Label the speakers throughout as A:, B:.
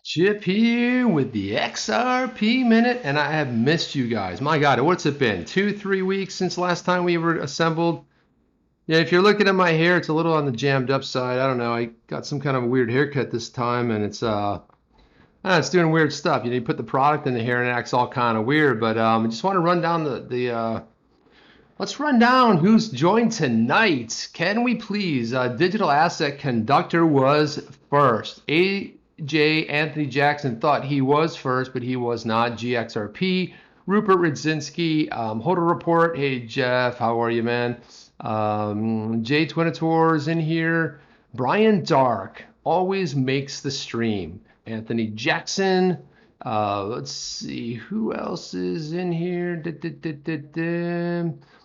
A: Chip here with the XRP Minute, and I have missed you guys. My God, what's it been? 2, 3 weeks since last time we were assembled? Yeah, if you're looking at my hair, it's a little on the jammed up side. I don't know. I got some kind of a weird haircut this time, and it's doing weird stuff. You put the product in the hair, and it acts all kind of weird. But I just want to run down let's run down who's joined tonight. Can we please? Digital Asset Conductor was first. AJ Anthony Jackson thought he was first, but he was not. GXRP. Rupert Radzinski. Hodl Report. Hey, Jeff. How are you, man? Jay Twinator is in here. Brian Dark always makes the stream. Anthony Jackson. Let's see who else is in here.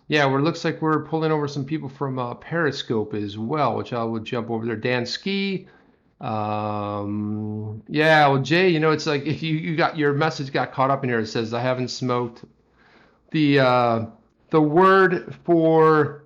A: Yeah, it looks like we're pulling over some people from Periscope as well, which I will jump over there. Dan Ski. Yeah, well, Jay, it's like if you got your message got caught up in here. It says I haven't smoked. The word for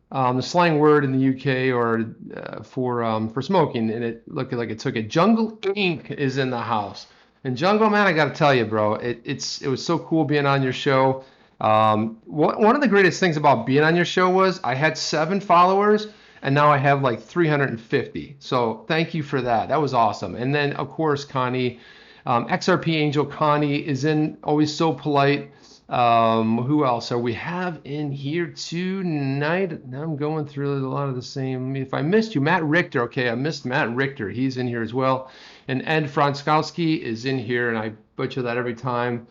A: the slang word in the UK or for smoking, and it looked like it took it. Jungle Ink is in the house, and Jungle, man, I got to tell you, bro, it was so cool being on your show. One of the greatest things about being on your show was I had 7 followers, and now I have like 350. So thank you for that. That was awesome. And then of course Connie, XRP Angel Connie is in, always so polite. Who else are we have in here tonight? Now I'm going through a lot of the same. If I missed you, Matt Richter. Okay, I missed Matt Richter. He's in here as well. And Ed Franskowski is in here, and I butcher that every time.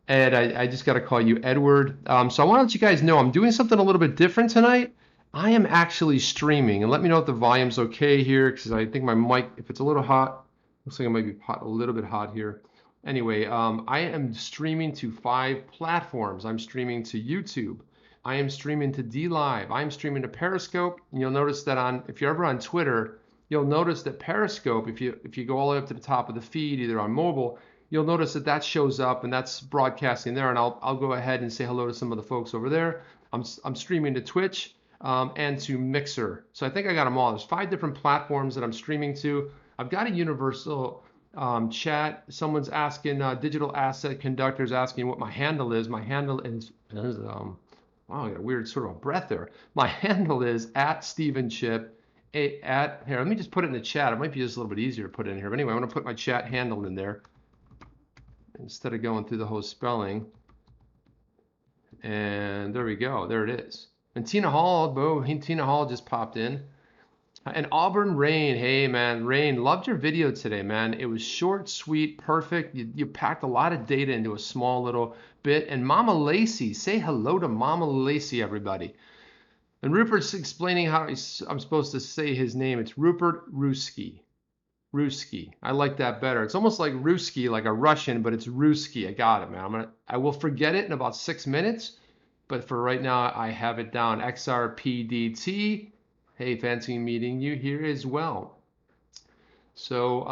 A: Ed, I just got to call you Edward. So I want to let you guys know I'm doing something a little bit different tonight. I am actually streaming, and let me know if the volume's okay here, because I think my mic, if it's a little hot, looks like it might be a little bit hot here. Anyway, I am streaming to 5 platforms. I'm streaming to YouTube. I am streaming to DLive. I'm streaming to Periscope. And you'll notice that if you're ever on Twitter, you'll notice that Periscope, if you go all the way up to the top of the feed, either on mobile, you'll notice that shows up and that's broadcasting there. And I'll go ahead and say hello to some of the folks over there. I'm streaming to Twitch and to Mixer. So I think I got them all. There's 5 different platforms that I'm streaming to. I've got a universal chat. Someone's asking, Digital Asset Conductor's asking what my handle is. My handle is wow, I got a weird sort of breath there. My handle is @StephenChip. Here, let me just put it in the chat. It might be just a little bit easier to put it in here. But anyway, I'm going to put my chat handle in there instead of going through the whole spelling. And there we go. There it is. And Tina Hall, Tina Hall just popped in. And Auburn Rain, hey man, Rain, loved your video today, man. It was short, sweet, perfect. You packed a lot of data into a small little bit. And Mama Lacey, say hello to Mama Lacey, everybody. And Rupert's explaining how I'm supposed to say his name. It's Rupert Ruski. Ruski. I like that better. It's almost like Ruski, like a Russian, but it's Ruski. I got it, man. I will forget it in about 6 minutes, but for right now, I have it down. XRPDT. Hey, fancy meeting you here as well. So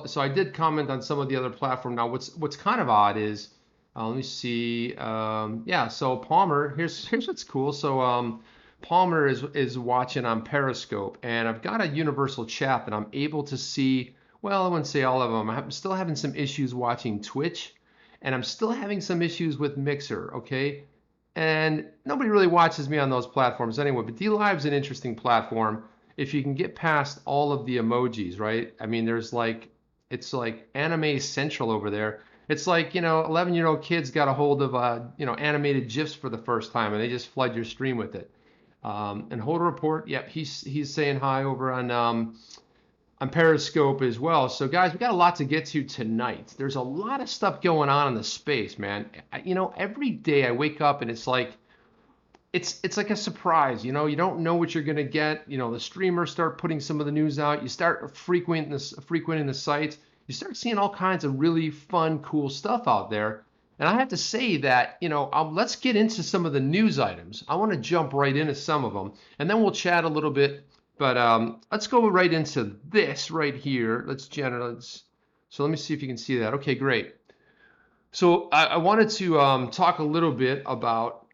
A: so I did comment on some of the other platform. Now, what's kind of odd is, let me see. Yeah, so Palmer. Here's what's cool. So Palmer is watching on Periscope, and I've got a universal chat that I'm able to see. Well, I wouldn't say all of them. I'm still having some issues watching Twitch, and I'm still having some issues with Mixer. Okay. And nobody really watches me on those platforms anyway, but DLive's an interesting platform if you can get past all of the emojis, right? I mean, it's like anime central over there. It's like, 11-year-old kids got a hold of, animated GIFs for the first time and they just flood your stream with it. And Hodl Report, yep, he's saying hi over on Periscope as well. So guys, we got a lot to get to tonight. There's a lot of stuff going on in the space, man. Every day I wake up and it's like like a surprise. You don't know what you're gonna get. The streamers start putting some of the news out. You start frequenting the sites. You start seeing all kinds of really fun, cool stuff out there. And I have to say that, let's get into some of the news items. I want to jump right into some of them, and then we'll chat a little bit. But let's go right into this right here. So let me see if you can see that. Okay, great. So I wanted to talk a little bit about,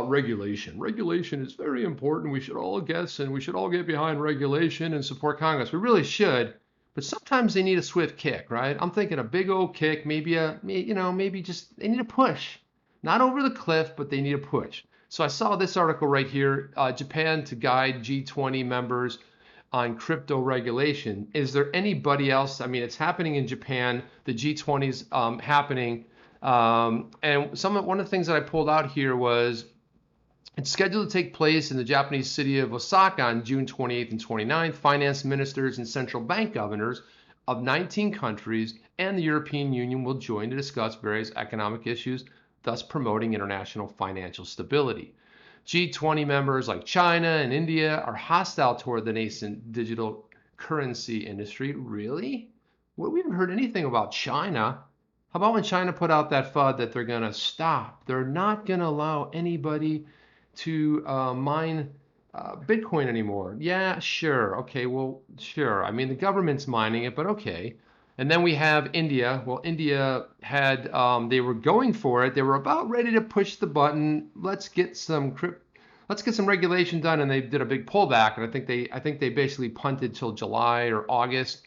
A: regulation. Regulation is very important. We should all get behind regulation and support Congress. We really should. but sometimes they need a swift kick, right? I'm thinking a big old kick, maybe just they need a push, not over the cliff, but they need a push. So I saw this article right here, Japan to guide G20 members on crypto regulation. Is there anybody else? I mean, it's happening in Japan. The G20's happening, and one of the things that I pulled out here was it's scheduled to take place in the Japanese city of Osaka on June 28th and 29th. Finance ministers and central bank governors of 19 countries and the European Union will join to discuss various economic issues, thus promoting international financial stability. G20 members like China and India are hostile toward the nascent digital currency industry. Really? Well, we haven't heard anything about China. How about when China put out that FUD that they're going to stop? They're not going to allow anybody to mine Bitcoin anymore. Yeah, sure. Okay, well, sure. I mean, the government's mining it, but okay. And then we have India. Well, India had, they were going for it. They were about ready to push the button. Let's get some regulation done, and they did a big pullback. And I think they basically punted till July or August.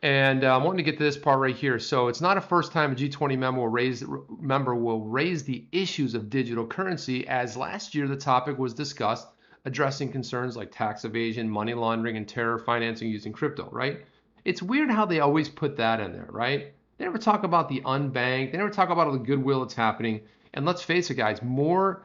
A: And I wanted to get to this part right here. So it's not a first time a G20 member will raise the issues of digital currency, as last year the topic was discussed, addressing concerns like tax evasion, money laundering, and terror financing using crypto, right? It's weird how they always put that in there, right? They never talk about the unbanked. They never talk about all the goodwill that's happening. And let's face it, guys, more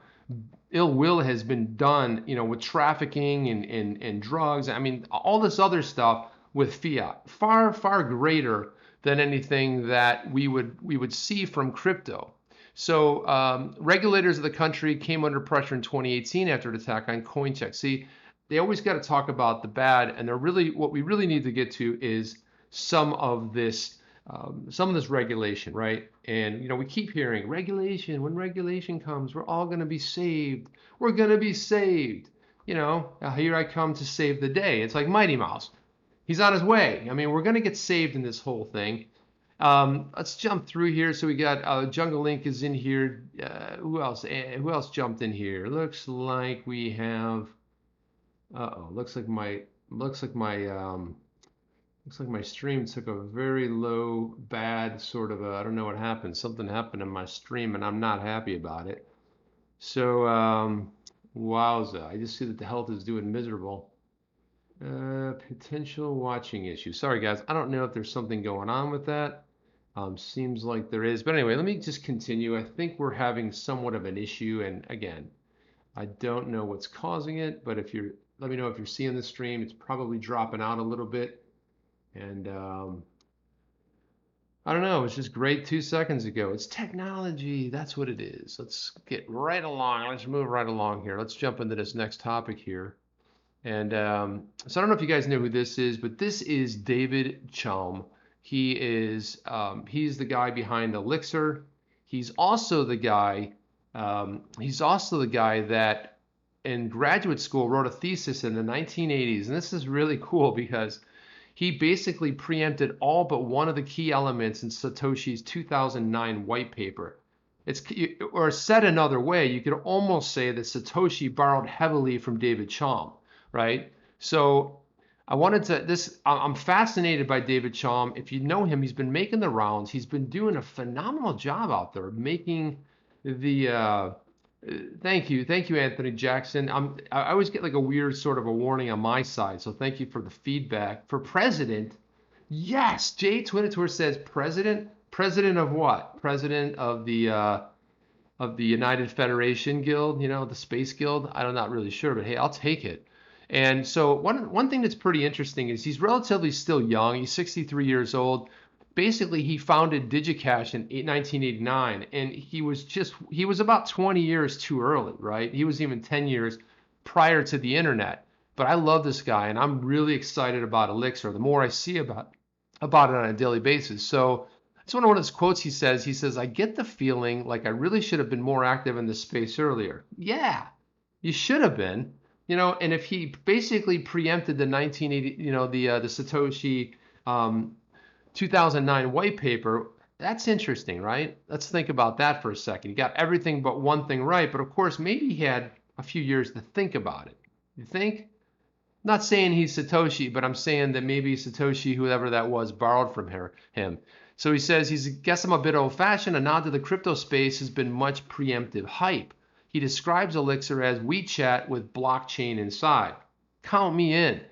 A: ill will has been done, with trafficking and drugs. I mean, all this other stuff with fiat, far, far greater than anything that we would see from crypto. So regulators of the country came under pressure in 2018 after an attack on CoinCheck. See, they always got to talk about the bad, and what we really need to get to is some of this regulation, right? And we keep hearing regulation. When regulation comes, we're all going to be saved. We're going to be saved. Here I come to save the day. It's like Mighty Mouse. He's on his way. I mean, we're going to get saved in this whole thing. Let's jump through here. So we got Jungle Link is in here. Who else? Who else jumped in here? Looks like we have. Looks like my stream took a very low, bad sort of I don't know what happened. Something happened in my stream, and I'm not happy about it. So wowza! I just see that the health is doing miserable. Potential watching issue. Sorry guys, I don't know if there's something going on with that. Seems like there is, but anyway, let me just continue. I think we're having somewhat of an issue, and again, I don't know what's causing it, but let me know if you're seeing the stream. It's probably dropping out a little bit, and I don't know. It's just great 2 seconds ago. It's technology. That's what it is. Let's get right along. Let's move right along here. Let's jump into this next topic here. And so I don't know if you guys know who this is, but this is David Chaum. He's the guy behind Elixir. He's also the guy that in graduate school wrote a thesis in the 1980s. And this is really cool because he basically preempted all but one of the key elements in Satoshi's 2009 white paper. Or said another way, you could almost say that Satoshi borrowed heavily from David Chaum. Right? So I'm fascinated by David Chaum. If you know him, he's been making the rounds. He's been doing a phenomenal job out there making the, thank you, Anthony Jackson. I always get like a weird sort of a warning on my side. So thank you for the feedback. For president, yes, Jay Twinitour says president of what? President of the United Federation Guild, the Space Guild. I'm not really sure, but hey, I'll take it. And so one thing that's pretty interesting is he's relatively still young. He's 63 years old. Basically, he founded DigiCash in 1989, and he was about 20 years too early, right? He was even 10 years prior to the internet. But I love this guy, and I'm really excited about Elixir. The more I see about it on a daily basis. So it's one of his quotes. He says, "I get the feeling like I really should have been more active in this space earlier." Yeah, you should have been. And if he basically preempted the 1980, the Satoshi 2009 white paper, that's interesting, right? Let's think about that for a second. He got everything but one thing right, but of course, maybe he had a few years to think about it. You think? Not saying he's Satoshi, but I'm saying that maybe Satoshi, whoever that was, borrowed from him. So he says, guess I'm a bit old-fashioned. A nod to the crypto space has been much preemptive hype. He describes Elixir as WeChat with blockchain inside. Count me in.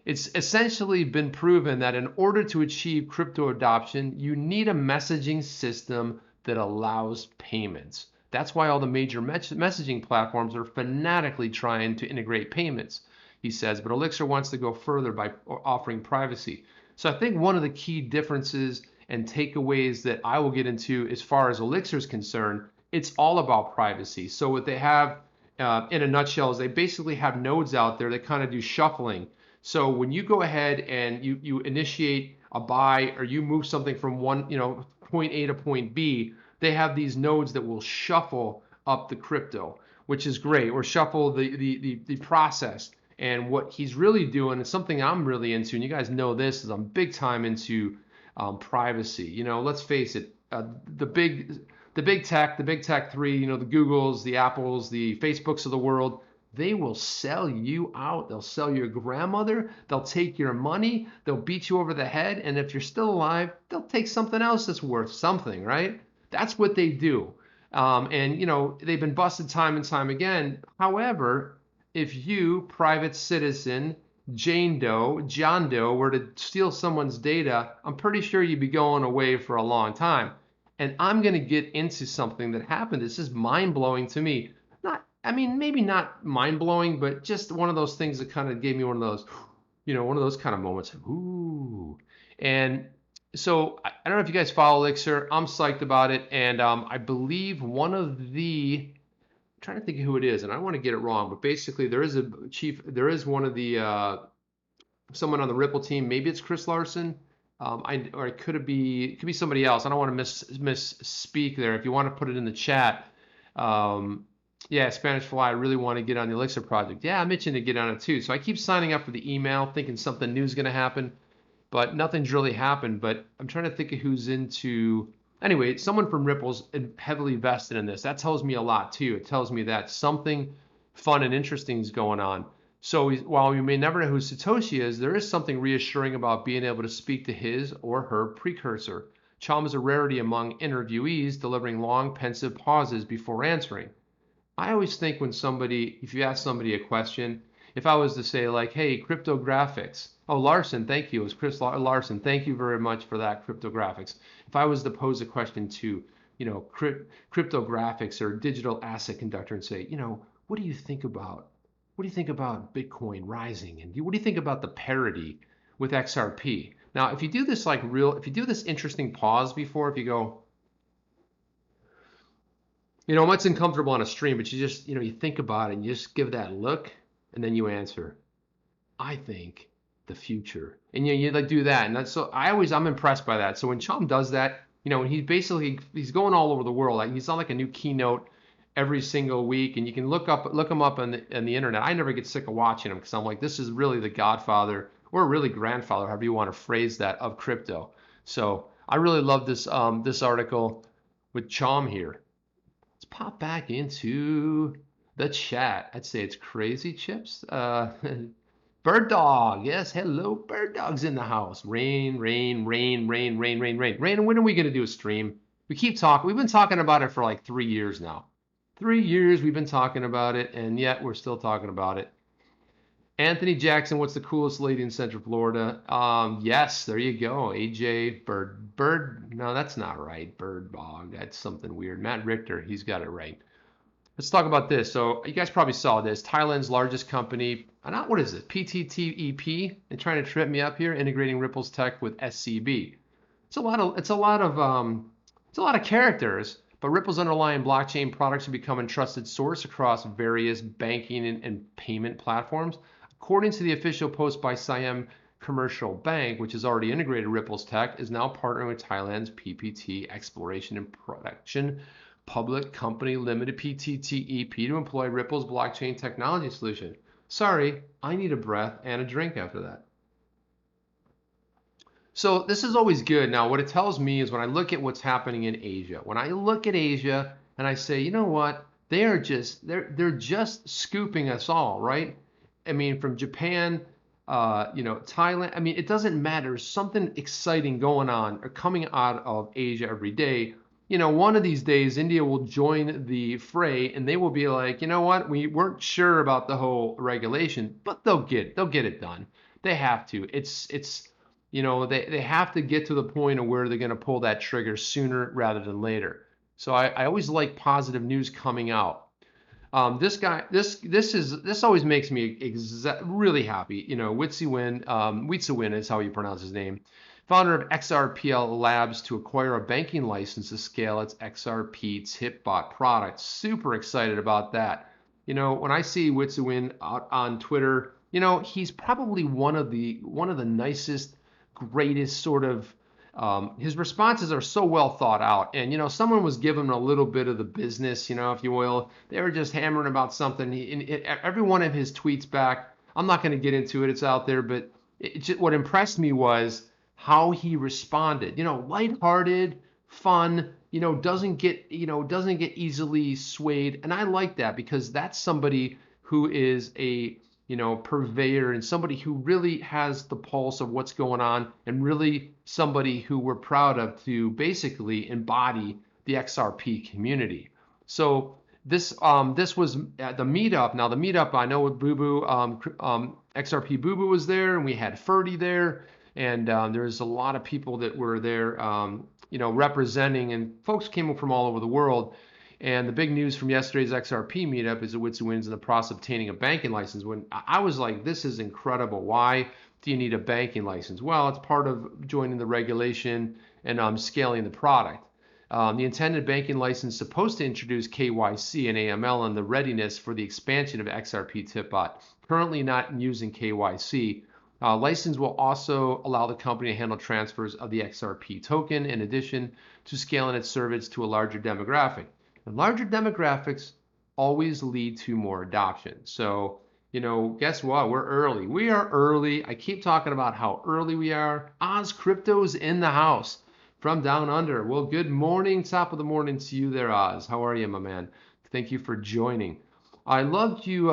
A: It's essentially been proven that in order to achieve crypto adoption, you need a messaging system that allows payments. That's why all the major messaging platforms are fanatically trying to integrate payments, he says, but Elixir wants to go further by offering privacy. So I think one of the key differences and takeaways that I will get into as far as Elixir is concerned, it's all about privacy. So what they have in a nutshell is they basically have nodes out there that kind of do shuffling. So when you go ahead and you initiate a buy or you move something from one, point A to point B, they have these nodes that will shuffle up the crypto, which is great, or shuffle the process. And what he's really doing is something I'm really into, and you guys know this, is I'm big time into privacy. Let's face it, the big tech three, the Googles, the Apples, the Facebooks of the world, they will sell you out. They'll sell your grandmother. They'll take your money. They'll beat you over the head. And if you're still alive, they'll take something else that's worth something, right? That's what they do. And they've been busted time and time again. However, if you, private citizen, Jane Doe, John Doe, were to steal someone's data, I'm pretty sure you'd be going away for a long time. And I'm going to get into something that happened. This is mind-blowing to me. Maybe not mind-blowing, but just one of those things that kind of gave me one of those kind of moments. Ooh. And so I don't know if you guys follow Elixir. I'm psyched about it. And I believe I'm trying to think of who it is, and I don't want to get it wrong, but basically there is one of the, someone on the Ripple team, maybe it's Chris Larson, or it could be somebody else. I don't want to misspeak there. If you want to put it in the chat, yeah, Spanish Fly, I really want to get on the Elixir project. Yeah, I'm itching to get on it too. So I keep signing up for the email, thinking something new is going to happen, but nothing's really happened. But I'm trying to think of who's into. Anyway, someone from Ripple's heavily vested in this. That tells me a lot too. It tells me that something fun and interesting is going on. So while we may never know who Satoshi is, there is something reassuring about being able to speak to his or her precursor. Chaum is a rarity among interviewees, delivering long, pensive pauses before answering. I always think if you ask somebody a question, if I was to say like, hey, cryptographics. Oh, Larson, thank you. It was Chris Larson. Thank you very much for that, cryptographics. If I was to pose a question to, cryptographics or digital asset conductor and say, what do you think about Bitcoin rising? And what do you think about the parity with XRP? Now, if you do this interesting pause before, if you go, it's uncomfortable on a stream, but you just, you think about it and you just give that look and then you answer, I think the future. And you like do that. And I'm impressed by that. So when Chaum does that, he's going all over the world. He's on like a new keynote every single week, and you can look him up on the internet. I never get sick of watching him because I'm like, this is really the godfather or really grandfather, however you want to phrase that, of crypto. So I really love this article with Chaum here. Let's pop back into the chat. I'd say it's Crazy Chips. Bird Dog, yes, hello, Bird Dog's in the house. Rain. Rain, when are we going to do a stream? We keep talking. We've been talking about it for like 3 years now. 3 years we've been talking about it, and yet we're still talking about it. Anthony Jackson, what's the coolest lady in Central Florida? Yes, there you go. AJ Bird. No, that's not right. Bird Dog. That's something weird. Matt Richter, he's got it right. Let's talk about this. So you guys probably saw this. Thailand's largest company. What is it? PTTEP. They're trying to trip me up here. Integrating Ripple's tech with SCB. It's a lot of characters. But Ripple's underlying blockchain products are becoming trusted source across various banking and payment platforms. According to the official post by Siam Commercial Bank, which has already integrated Ripple's tech, is now partnering with Thailand's PPT Exploration and Production Public Company Limited PTTEP to employ Ripple's blockchain technology solution. Sorry, I need a breath and a drink after that. So this is always good. Now, what it tells me is when I look at what's happening in Asia, when I look at Asia and I say, you know what, they're just scooping us all, right? I mean, from Japan Thailand. I mean, it doesn't matter. There's something exciting going on or coming out of Asia every day. One of these days, India will join the fray, and they will be like, you know what? We weren't sure about the whole regulation, but they'll get it done. They have to. They have to get to the point of where they're going to pull that trigger sooner rather than later. So I always like positive news coming out. This always makes me really happy. Witsiwin is how you pronounce his name. Founder of XRPL Labs to acquire a banking license to scale its XRP Tipbot product. Super excited about that. When I see Witsiwin out on Twitter, he's probably one of the nicest, greatest sort of his responses are so well thought out. And, someone was giving him a little bit of the business, if you will. They were just hammering about something. Every one of his tweets back, I'm not going to get into it. It's out there. But what impressed me was how he responded. Lighthearted, fun, doesn't get easily swayed. And I like that because that's somebody who is a purveyor and somebody who really has the pulse of what's going on and really somebody who we're proud of to basically embody the XRP community. So this was at the meetup. Now the meetup, I know with Boo Boo, XRP Boo Boo was there, and we had Ferdy there, and there's a lot of people that were there, representing, and folks came from all over the world. And the big news from yesterday's XRP meetup is that Witsiwin's in the process of obtaining a banking license. When I was like, this is incredible. Why do you need a banking license? Well, it's part of joining the regulation and scaling the product. The intended banking license is supposed to introduce KYC and AML and the readiness for the expansion of XRP Tipbot. Currently not using KYC. License will also allow the company to handle transfers of the XRP token in addition to scaling its service to a larger demographic. And larger demographics always lead to more adoption. So, guess what? We're early. We are early. I keep talking about how early we are. Oz Crypto's in the house from down under. Well, good morning, top of the morning to you there, Oz. How are you, my man? Thank you for joining. I loved you.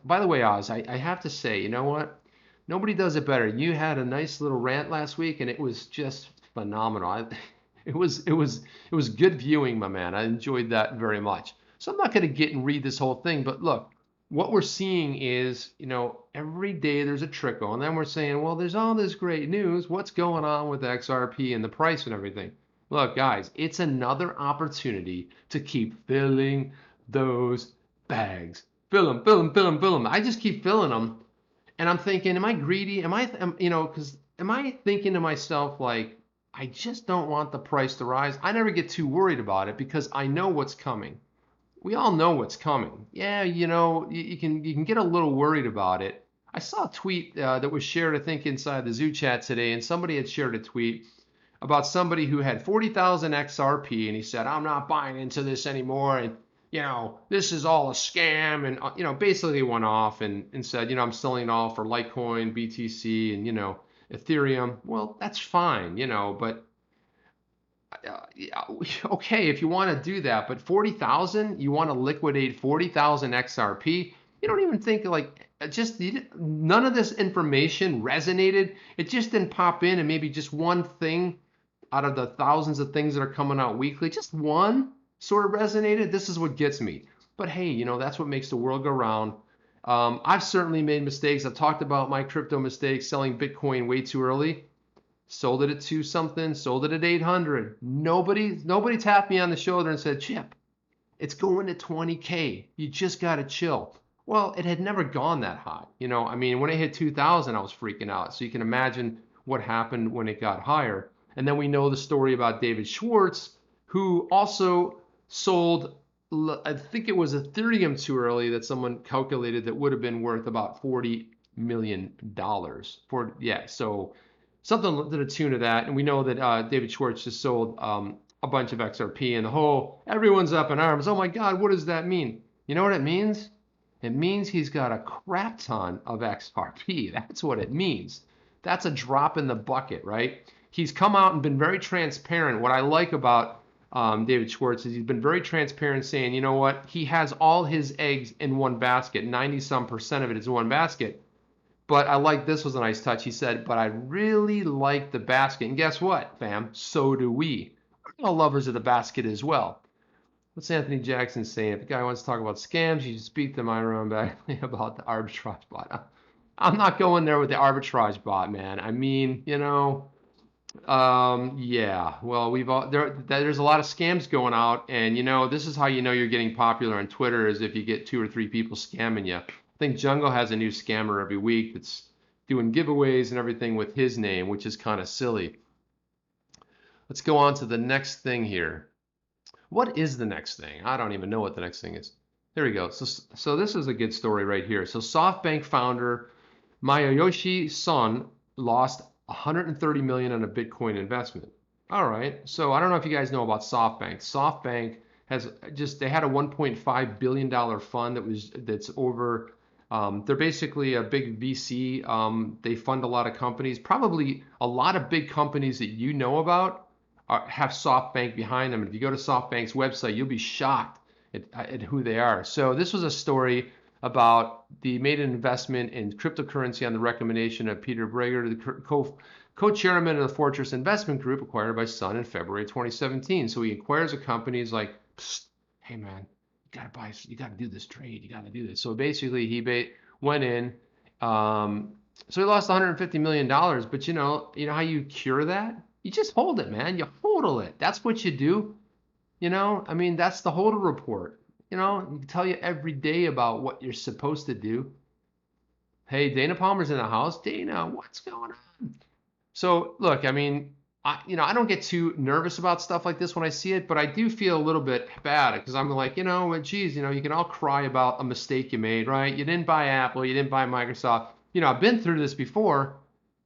A: By the way, Oz, I have to say, you know what? Nobody does it better. You had a nice little rant last week, and it was just phenomenal. It was good viewing, my man. I enjoyed that very much. So I'm not going to get and read this whole thing, but look, what we're seeing is, every day there's a trickle, and then we're saying, well, there's all this great news. What's going on with XRP and the price and everything? Look, guys, it's another opportunity to keep filling those bags. Fill them, fill them, fill them, fill them. I just keep filling them, and I'm thinking, am I greedy? Am I thinking to myself like, I just don't want the price to rise? I never get too worried about it because I know what's coming. We all know what's coming. Yeah, you can get a little worried about it. I saw a tweet that was shared, I think, inside the Zoo chat today, and somebody had shared a tweet about somebody who had 40,000 XRP, and he said, I'm not buying into this anymore, and this is all a scam, and basically went off and said, I'm selling it all for Litecoin, BTC, and Ethereum. Well, that's fine, but okay, if you want to do that, but 40,000, you want to liquidate 40,000 XRP, you don't even think none of this information resonated. It just didn't pop in, and maybe just one thing out of the thousands of things that are coming out weekly, just one sort of resonated. This is what gets me. But hey, that's what makes the world go round. I've certainly made mistakes. I've talked about my crypto mistakes, selling Bitcoin way too early. Sold it at 2 something, sold it at 800. Nobody tapped me on the shoulder and said, Chip, it's going to 20K. You just got to chill. Well, it had never gone that high. When it hit 2,000, I was freaking out. So you can imagine what happened when it got higher. And then we know the story about David Schwartz, who also sold, I think it was Ethereum too early, that someone calculated that would have been worth about $40 million. So something to the tune of that. And we know that David Schwartz just sold a bunch of XRP, and everyone's up in arms. Oh my God, what does that mean? You know what it means? It means he's got a crap ton of XRP. That's what it means. That's a drop in the bucket, right? He's come out and been very transparent. What I like about David Schwartz is he's been very transparent, saying, you know what? He has all his eggs in one basket. 90-some% of it is in one basket. But I like this was a nice touch. He said, but I really like the basket. And guess what, fam? So do we. We're all lovers of the basket as well. What's Anthony Jackson saying? If a guy wants to talk about scams, you should speak to Myron Bagley about the arbitrage bot. I'm not going there with the arbitrage bot, man. I mean, yeah. Well, there's a lot of scams going out, and this is how you know you're getting popular on Twitter is if you get 2 or 3 people scamming you. I think Jungle has a new scammer every week that's doing giveaways and everything with his name, which is kind of silly. Let's go on to the next thing here. What is the next thing? I don't even know what the next thing is. There we go. So this is a good story right here. So SoftBank founder Masayoshi Son lost 130 million on a Bitcoin investment. All right. So I don't know if you guys know about SoftBank. SoftBank they had a 1.5 billion dollar fund that's over. They're basically a big VC. They fund a lot of companies. Probably a lot of big companies that you know about have SoftBank behind them. And if you go to SoftBank's website, you'll be shocked at who they are. So this was a story about they made an investment in cryptocurrency on the recommendation of Peter Brager, the co-chairman of the Fortress Investment Group acquired by Sun in February 2017. So he acquires a company. He's like, hey man, you gotta do this trade. You gotta do this. So basically he went in. So he lost $150 million, but you know how you cure that? You just hold it, man. You hodl it. That's what you do. I mean, that's the hodl report. You can tell you every day about what you're supposed to do. Hey, Dana Palmer's in the house. Dana, what's going on? So look, I mean, I don't get too nervous about stuff like this when I see it, but I do feel a little bit bad because I'm like, geez, you can all cry about a mistake you made, right? You didn't buy Apple, you didn't buy Microsoft. I've been through this before,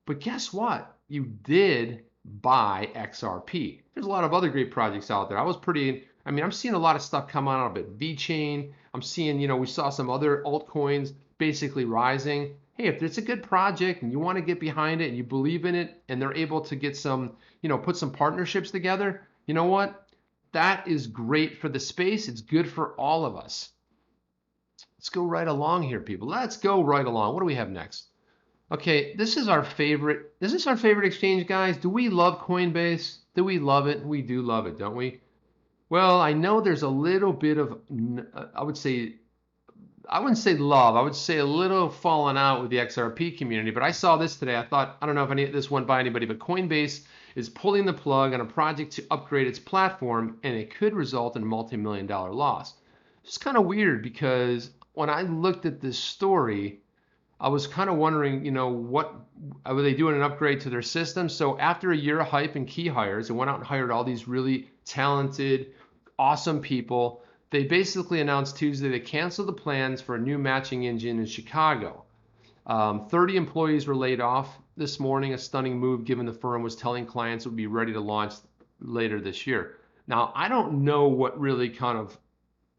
A: but guess what? You did buy XRP. There's a lot of other great projects out there. I'm seeing a lot of stuff come on out of it. VeChain. I'm seeing, we saw some other altcoins basically rising. Hey, if it's a good project and you want to get behind it and you believe in it and they're able to get some, put some partnerships together, you know what? That is great for the space. It's good for all of us. Let's go right along here, people. Let's go right along. What do we have next? Okay, this is our favorite exchange, guys. Do we love Coinbase? Do we love it? We do love it, don't we? Well, I know there's a little bit of, I wouldn't say love. I would say a little falling out with the XRP community. But I saw this today. I don't know if this went by anybody, but Coinbase is pulling the plug on a project to upgrade its platform, and it could result in a multi-million-dollar loss. It's kind of weird because when I looked at this story, I was kind of wondering, what were they doing an upgrade to their system? So after a year of hype and key hires, they went out and hired all these really talented, awesome people. They basically announced Tuesday they canceled the plans for a new matching engine in Chicago. 30 employees were laid off this morning, a stunning move given the firm was telling clients it would be ready to launch later this year. Now, I don't know what really kind of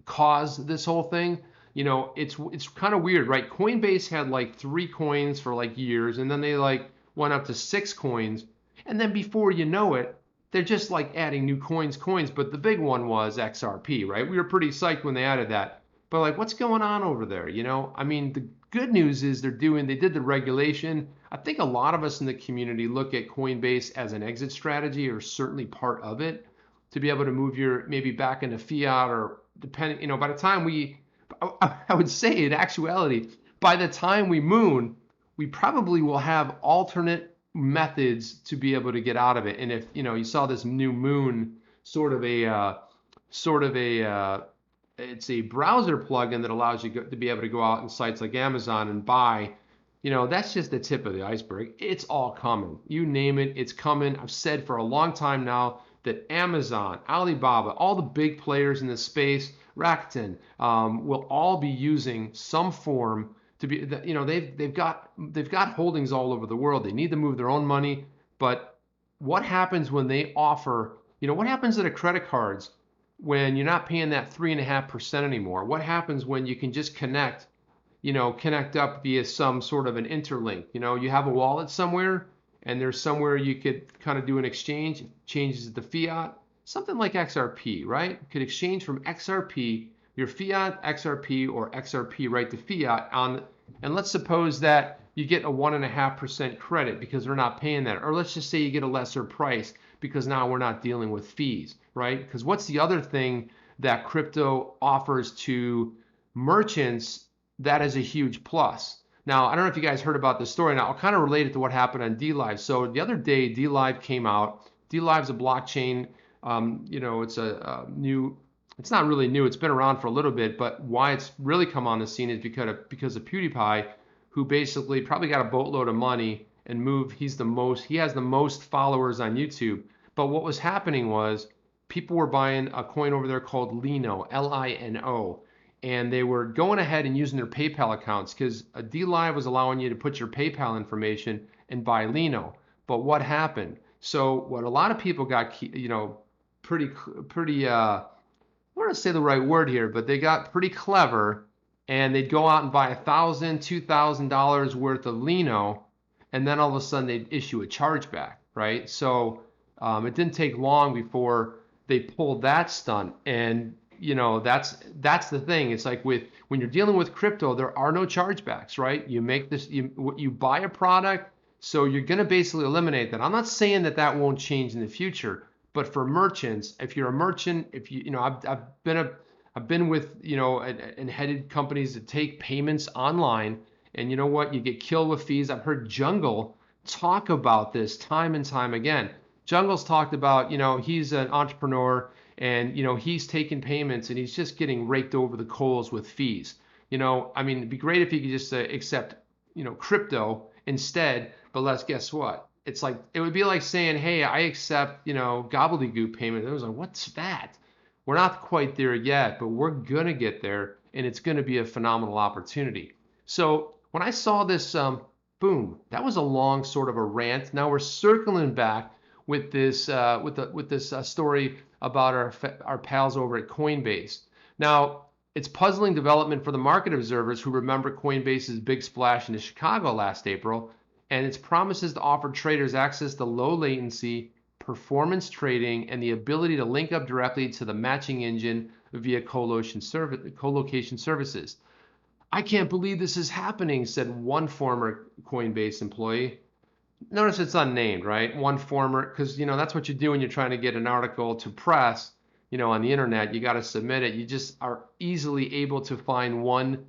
A: caused this whole thing. It's kind of weird, right? Coinbase had like 3 coins for like years, and then they like went up to 6 coins, and then before you know it, they're just like adding new coins. But the big one was XRP, right? We were pretty psyched when they added that. But like, what's going on over there? I mean, the good news is they did the regulation. I think a lot of us in the community look at Coinbase as an exit strategy, or certainly part of it, to be able to move your maybe back into fiat, or depending, by the time I would say in actuality, by the time we moon, we probably will have alternate methods to be able to get out of it. And if you saw this new moon sort of a it's a browser plugin that allows you to be able to go out in sites like Amazon and buy. That's just the tip of the iceberg. It's all coming. You name it, it's coming. I've said for a long time now that Amazon, Alibaba, all the big players in this space, Rakuten, will all be using some form to be, they've got holdings all over the world. They need to move their own money. But what happens when they offer, what happens to the credit cards when you're not paying that 3.5% anymore? What happens when you can just connect up via some sort of an interlink? You have a wallet somewhere, and there's somewhere you could kind of do an exchange. It changes it to fiat, something like XRP, right? You could exchange from XRP, your fiat XRP, or XRP right to fiat and let's suppose that you get a 1.5% credit because they're not paying that. Or let's just say you get a lesser price because now we're not dealing with fees, right? Because what's the other thing that crypto offers to merchants that is a huge plus? Now, I don't know if you guys heard about this story. Now, I'll kind of relate it to what happened on DLive. So the other day, DLive came out. DLive's a blockchain. It's a new. It's not really new. It's been around for a little bit, but why it's really come on the scene is because of PewDiePie, who basically probably got a boatload of money and moved. He has the most followers on YouTube. But what was happening was people were buying a coin over there called Lino, Lino, and they were going ahead and using their PayPal accounts because DLive was allowing you to put your PayPal information and buy Lino. But what happened? So what a lot of people got, pretty I want to say the right word here, but they got pretty clever and they'd go out and buy $1,000, $2,000 worth of Lino, and then all of a sudden they'd issue a chargeback, right? So it didn't take long before they pulled that stunt, and that's the thing. It's like when you're dealing with crypto, there are no chargebacks, right? You buy a product, so you're going to basically eliminate that. I'm not saying that won't change in the future. But for merchants, if you're a merchant, I've been with and headed companies that take payments online, and you know what, you get killed with fees. I've heard Jungle talk about this time and time again. Jungle's talked about he's an entrepreneur and he's taking payments and he's just getting raked over the coals with fees. It'd be great if you could just accept crypto instead, but guess what? It's like, it would be like saying, hey, I accept, gobbledygook payment. It was like, what's that? We're not quite there yet, but we're going to get there, and it's going to be a phenomenal opportunity. So when I saw this, boom, that was a long sort of a rant. Now we're circling back with this story about our pals over at Coinbase. Now, it's puzzling development for the market observers who remember Coinbase's big splash into Chicago last April, and its promises to offer traders access to low latency, performance trading, and the ability to link up directly to the matching engine via colocation services. I can't believe this is happening, said one former Coinbase employee. Notice it's unnamed, right? One former, because that's what you do when you're trying to get an article to press, on the internet. You got to submit it. You just are easily able to find one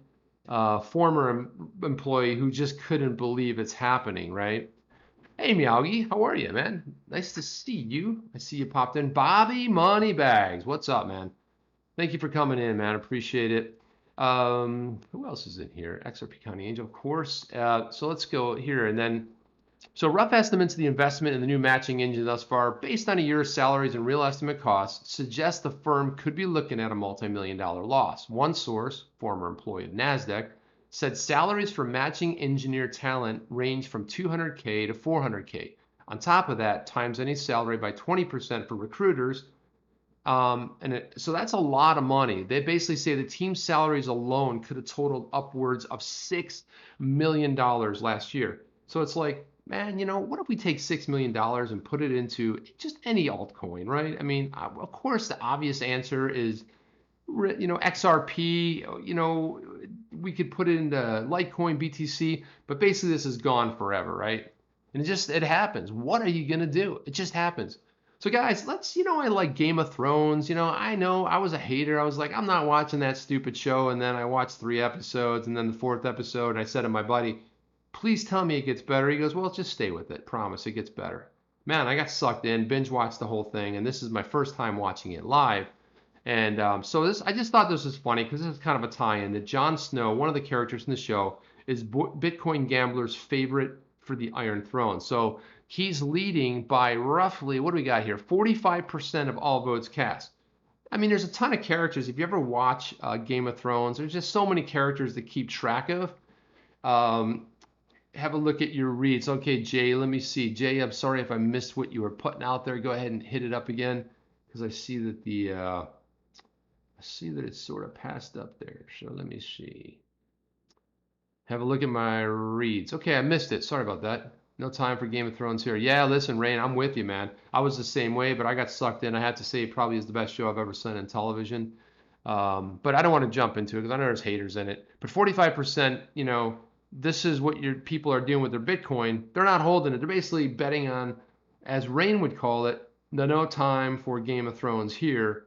A: former employee who just couldn't believe it's happening, right? Hey, Miyagi, how are you, man? Nice to see you. I see you popped in. Bobby Moneybags, what's up, man? Thank you for coming in, man. Appreciate it. Who else is in here? XRP County Angel, of course. So let's go here and then. So rough estimates of the investment in the new matching engine thus far, based on a year's salaries and real estimate costs, suggest the firm could be looking at a multi-million-dollar loss. One source, former employee of NASDAQ, said salaries for matching engineer talent range from $200K to $400K. On top of that, times any salary by 20% for recruiters. So that's a lot of money. They basically say the team's salaries alone could have totaled upwards of $6 million last year. So it's like, man, what if we take $6 million and put it into just any altcoin, right? Of course, the obvious answer is, XRP, we could put it into Litecoin, BTC, but basically this is gone forever, right? And it happens. What are you going to do? It just happens. So guys, I like Game of Thrones. I know I was a hater. I was like, I'm not watching that stupid show. And then I watched 3 episodes and then the 4th episode, and I said to my buddy, please tell me it gets better. He goes, well, just stay with it. Promise, it gets better. Man, I got sucked in, binge watched the whole thing, and this is my first time watching it live. And I just thought this was funny because this is kind of a tie-in that Jon Snow, one of the characters in the show, is Bitcoin gamblers' favorite for the Iron Throne. So he's leading by roughly, what do we got here? 45% of all votes cast. There's a ton of characters. If you ever watch Game of Thrones, there's just so many characters to keep track of. Have a look at your reads. Okay, Jay, let me see. Jay, I'm sorry if I missed what you were putting out there. Go ahead and hit it up again because I see that it's sort of passed up there. So let me see. Have a look at my reads. Okay, I missed it. Sorry about that. No time for Game of Thrones here. Yeah, listen, Rain, I'm with you, man. I was the same way, but I got sucked in. I have to say it probably is the best show I've ever seen on television. But I don't want to jump into it because I know there's haters in it. But 45%, this is what your people are doing with their Bitcoin. They're not holding it. They're basically betting on, as Rain would call it, the no time for Game of Thrones here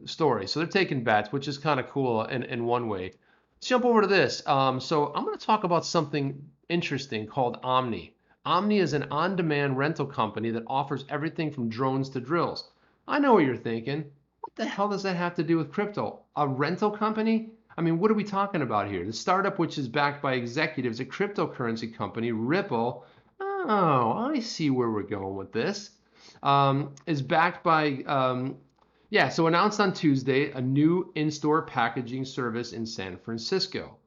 A: story. So they're taking bets, which is kind of cool in one way. Let's jump over to this. So I'm going to talk about something interesting called Omni. Omni is an on-demand rental company that offers everything from drones to drills. I know what you're thinking. What the hell does that have to do with crypto? A rental company? I mean, what are we talking about here? The startup, which is backed by executives, a cryptocurrency company, Ripple. Oh, I see where we're going with this. Is backed by, yeah, so announced on Tuesday a new in-store packaging service in San Francisco.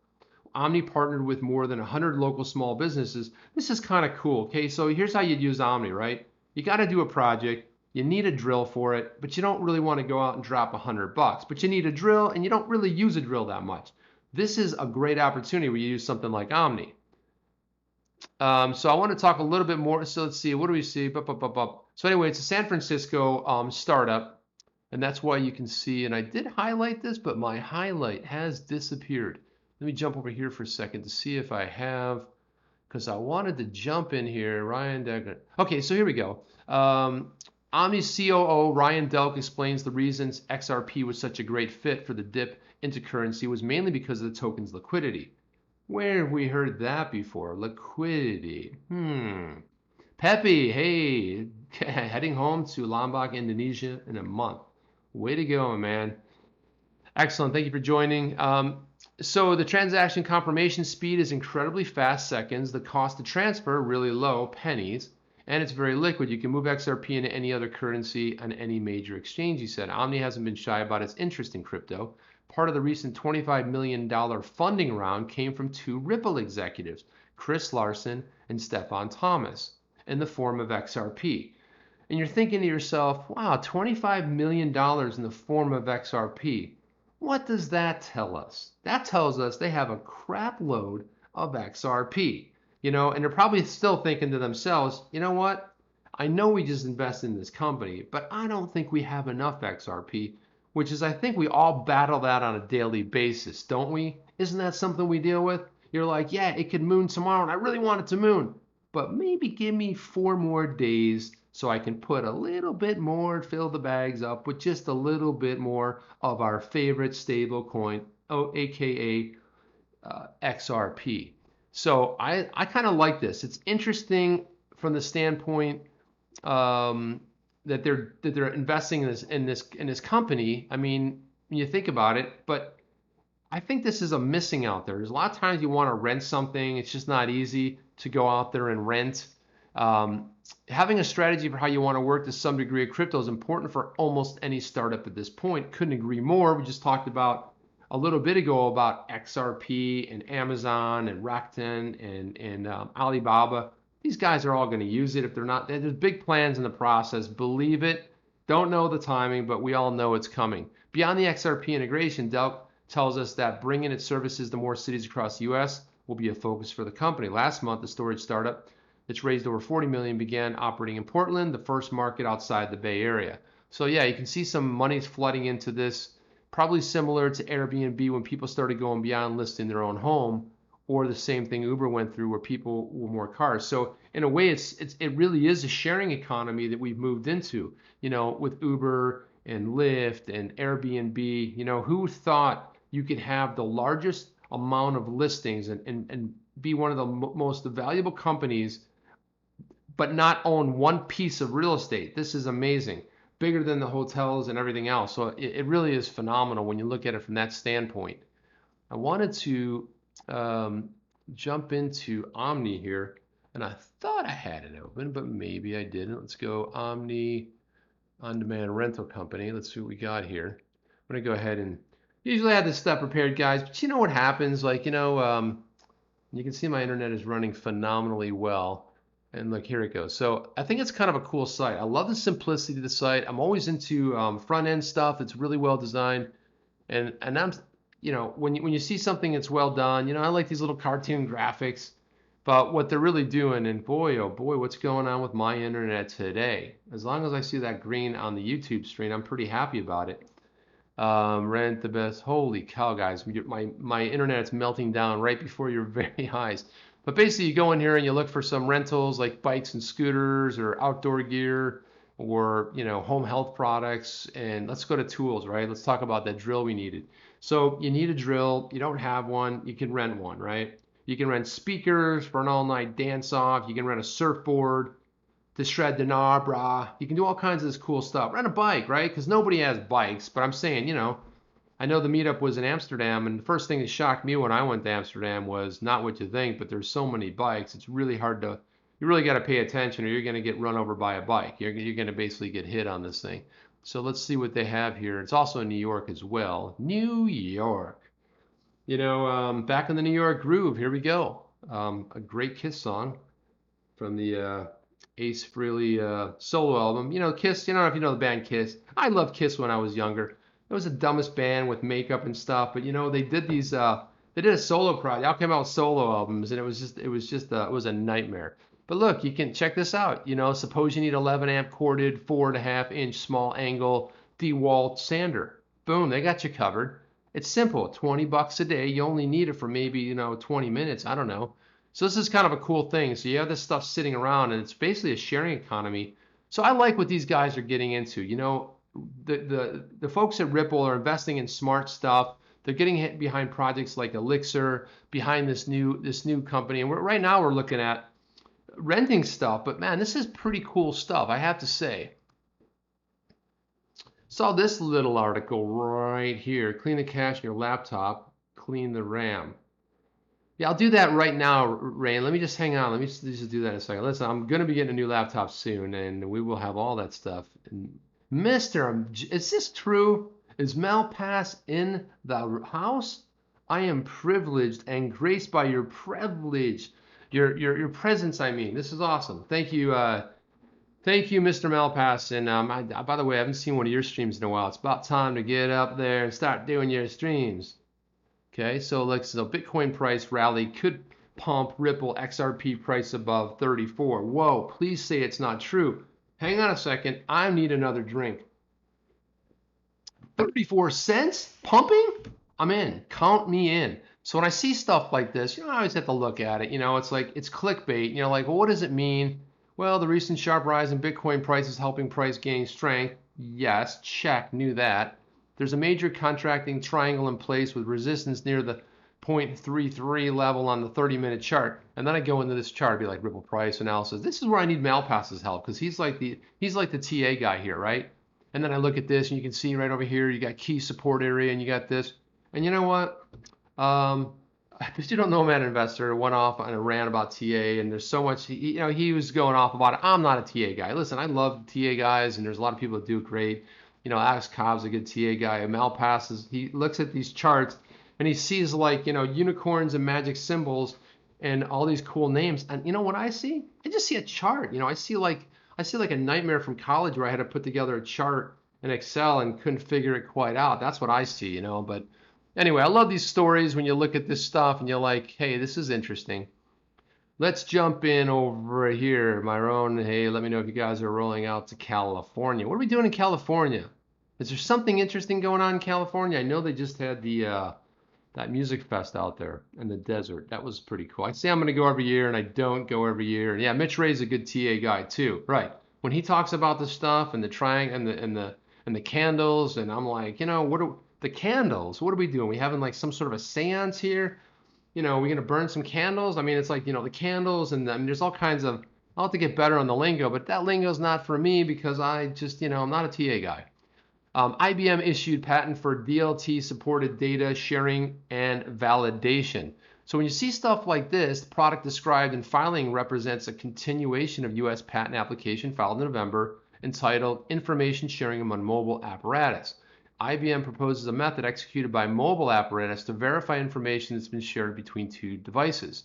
A: Omni partnered with more than 100 local small businesses. This is kind of cool. Okay, so here's how you'd use Omni, right? You got to do a project. You need a drill for it, but you don't really want to go out and drop $100. But you need a drill, and you don't really use a drill that much. This is a great opportunity where you use something like Omni. So I want to talk a little bit more. So let's see, what do we see? So anyway, it's a San Francisco startup, and that's why you can see, and I did highlight this, but my highlight has disappeared. Let me jump over here for a second to see if I have, because I wanted to jump in here. Ryan Delk. Okay, so here we go. Omni's COO, Ryan Delk, explains the reasons XRP was such a great fit for the dip into currency was mainly because of the token's liquidity. Where have we heard that before? Liquidity. Pepe, hey, heading home to Lombok, Indonesia in a month. Way to go, man. Excellent. Thank you for joining. So the transaction confirmation speed is incredibly fast, seconds. The cost to transfer, really low, pennies. And it's very liquid. You can move XRP into any other currency on any major exchange, he said. Omni hasn't been shy about its interest in crypto. Part of the recent $25 million funding round came from two Ripple executives, Chris Larson and Stefan Thomas, in the form of XRP. And you're thinking to yourself, wow, $25 million in the form of XRP. What does that tell us? That tells us they have a crap load of XRP. And they're probably still thinking to themselves, you know what? I know we just invested in this company, but I don't think we have enough XRP, which is, I think we all battle that on a daily basis, don't we? Isn't that something we deal with? You're like, yeah, it could moon tomorrow, and I really want it to moon, but maybe give me 4 more days so I can put a little bit more, fill the bags up with just a little bit more of our favorite stable coin, aka XRP. So I kind of like this. It's interesting from the standpoint that they're investing in this company. I mean, when you think about it, but I think this is a missing out there. There's a lot of times you want to rent something. It's just not easy to go out there and rent. Having a strategy for how you want to work to some degree of crypto is important for almost any startup at this point. Couldn't agree more. We just talked about a little bit ago about XRP and Amazon and Rakuten and Alibaba. These guys are all going to use it. If they're not, there's big plans in the process. Believe it. Don't know the timing, but we all know it's coming. Beyond the XRP integration, Delk tells us that bringing its services to more cities across the U.S. will be a focus for the company. Last month, the storage startup that's raised over $40 million began operating in Portland, the first market outside the Bay Area. So yeah, you can see some money's flooding into this. Probably similar to Airbnb when people started going beyond listing their own home, or the same thing Uber went through where people were more cars. So in a way, it really is a sharing economy that we've moved into, with Uber and Lyft and Airbnb. Who thought you could have the largest amount of listings and be one of the most valuable companies, but not own one piece of real estate? This is amazing. Bigger than the hotels and everything else. So it really is phenomenal when you look at it from that standpoint. I wanted to jump into Omni here, and I thought I had it open, but maybe I didn't. Let's go Omni on-demand rental company. Let's see what we got here. I'm gonna go ahead and usually I have this stuff prepared, guys, but you know what happens? You can see my internet is running phenomenally well. And look, here it goes. So I think it's kind of a cool site. I love the simplicity of the site. I'm always into front end stuff that's really well designed. And I'm, when you see something that's well done, I like these little cartoon graphics. But what they're really doing, and boy, oh boy, what's going on with my internet today? As long as I see that green on the YouTube screen, I'm pretty happy about it. Rent the best. Holy cow, guys! My internet's melting down right before your very eyes. But basically, you go in here and you look for some rentals like bikes and scooters or outdoor gear or home health products. And let's go to tools, right? Let's talk about that drill we needed. So you need a drill. You don't have one. You can rent one, right? You can rent speakers for an all-night dance-off. You can rent a surfboard to shred the bra. You can do all kinds of this cool stuff. Rent a bike, right? Because nobody has bikes. But I'm saying, I know the meetup was in Amsterdam, and the first thing that shocked me when I went to Amsterdam was not what you think, but there's so many bikes. It's really hard to, you really got to pay attention or you're going to get run over by a bike. You're going to basically get hit on this thing. So let's see what they have here. It's also in New York as well. New York. Back in the New York groove. Here we go. A great Kiss song from the Ace Frehley solo album. Kiss, I don't know if you know the band Kiss. I loved Kiss when I was younger. It was the dumbest band with makeup and stuff, but they did these they did a solo project. They all came out with solo albums and it was a nightmare. But look, you can check this out. Suppose you need 11 amp corded 4.5 inch small angle DeWalt sander. Boom, they got you covered. It's simple, $20 a day. You only need it for maybe, 20 minutes. I don't know. So this is kind of a cool thing. So you have this stuff sitting around and it's basically a sharing economy. So I like what these guys are getting into. The folks at Ripple are investing in smart stuff. They're getting hit behind projects like Elixir, behind this new company. And right now we're looking at renting stuff. But man, this is pretty cool stuff, I have to say. Saw this little article right here. Clean the cache in your laptop, clean the RAM. Yeah, I'll do that right now, Rain. Let me just hang on. Let me just do that in a second. Listen, I'm going to be getting a new laptop soon, and we will have all that stuff. And is this true? Is Malpass in the house? I am privileged and graced by your privilege, your presence. I mean, this is awesome. Thank you, Mr. Malpass. And by the way, I haven't seen one of your streams in a while. It's about time to get up there and start doing your streams. Okay, so Bitcoin price rally could pump Ripple XRP price above 34. Whoa, please say it's not true. Hang on a second, I need another drink. 34 cents? Pumping? I'm in. Count me in. So when I see stuff like this, I always have to look at it. It's like, it's clickbait. Well, what does it mean? Well, the recent sharp rise in Bitcoin price is helping price gain strength. Yes, check, knew that. There's a major contracting triangle in place with resistance near the 0.33 level on the 30-minute chart. And then I go into this chart, be like Ripple price analysis. This is where I need Malpass's help because he's like the TA guy here, right? And then I look at this and you can see right over here, you got key support area and you got this. And you know what? If you don't know, man, investor went off on a rant about TA and there's so much, he was going off about it. I'm not a TA guy. Listen, I love TA guys and there's a lot of people that do great. Alex Cobb's a good TA guy. Malpass he looks at these charts and he sees unicorns and magic symbols and all these cool names. And you know what I see? I just see a chart. I see like a nightmare from college where I had to put together a chart in Excel and couldn't figure it quite out. That's what I see, But anyway, I love these stories when you look at this stuff and you're like, hey, this is interesting. Let's jump in over here, Myron. Hey, let me know if you guys are rolling out to California. What are we doing in California? Is there something interesting going on in California? I know they just had that music fest out there in the desert. That was pretty cool. I say I'm going to go every year, and I don't go every year. And yeah, Mitch Ray's a good TA guy too, right? When he talks about the stuff and the triangle and the candles, and I'm like, what are the candles? What are we doing? We having like some sort of a seance here? We're going to burn some candles. I mean, it's like, the candles and there's all kinds of, I'll have to get better on the lingo, but that lingo's not for me because I just, I'm not a TA guy. IBM issued patent for DLT supported data sharing and validation. So when you see stuff like this, the product described in filing represents a continuation of U.S. patent application filed in November entitled Information Sharing Among Mobile Apparatus. IBM proposes a method executed by mobile apparatus to verify information that's been shared between two devices.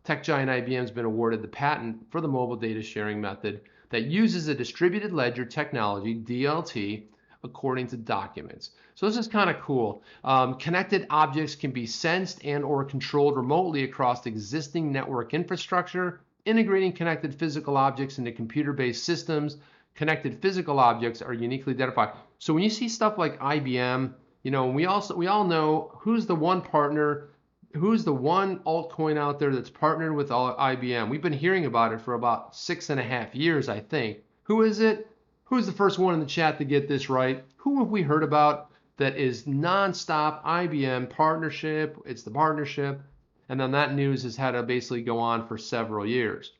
A: Tech giant IBM has been awarded the patent for the mobile data sharing method that uses a distributed ledger technology, DLT, according to documents. So this is kind of cool. Connected objects can be sensed and or controlled remotely across existing network infrastructure, integrating connected physical objects into computer-based systems. Connected physical objects are uniquely identified. So when you see stuff like IBM And we all know who's the one partner, who's the one altcoin out there that's partnered with IBM. We've been hearing about it for about 6.5 years, I think. Who is it? Who's the first one in the chat to get this right? Who have we heard about that is nonstop IBM partnership? It's the partnership. And then that news has had to basically go on for several years.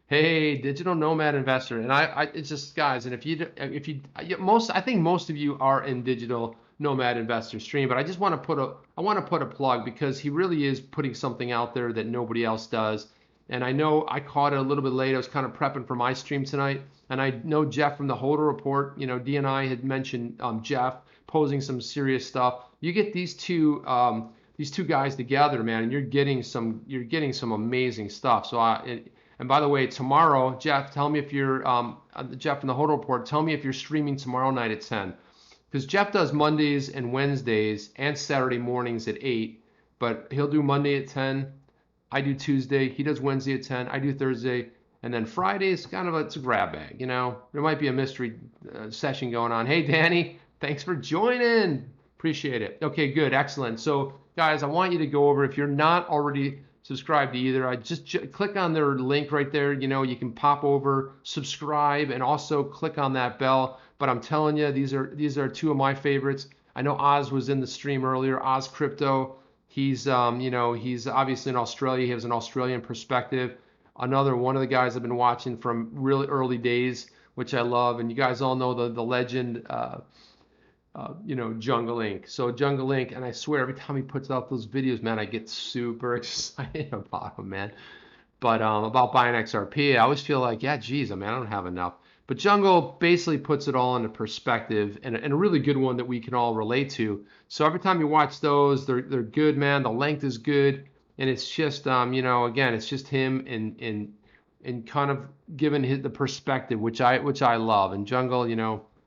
A: Hey, digital nomad investor, and it's just guys, and I think most of you are in digital nomad investor stream, but I just want to put a plug because he really is putting something out there that nobody else does. And I know I caught it a little bit late. I was kind of prepping for my stream tonight, and I know Jeff from the Holder Report. D&I had mentioned Jeff posing some serious stuff. You get these two guys together, man, and you're getting some amazing stuff. And by the way, tomorrow, Jeff, tell me if you're, Jeff from the Holder Report, tell me if you're streaming tomorrow night at 10. Because Jeff does Mondays and Wednesdays and Saturday mornings at 8, but he'll do Monday at 10. I do Tuesday. He does Wednesday at 10. I do Thursday. And then Friday is kind of it's a grab bag, There might be a mystery session going on. Hey, Danny, thanks for joining. Appreciate it. Okay, good. Excellent. So, guys, I want you to go over, if you're not already subscribe to either, I just click on their link right there. You can pop over, subscribe, and also click on that bell. But I'm telling you, these are two of my favorites. I know Oz was in the stream earlier. Oz Crypto. He's he's obviously in Australia. He has an Australian perspective. Another one of the guys I've been watching from really early days, which I love. And you guys all know the legend. Jungle Inc. So Jungle Inc. And I swear every time he puts out those videos, man, I get super excited about him, man. But about buying XRP, I always feel like, yeah, geez, I don't have enough. But Jungle basically puts it all into perspective, and a really good one that we can all relate to. So every time you watch those, they're good, man. The length is good, and it's just again, it's just him and kind of giving the perspective, which I love. And Jungle,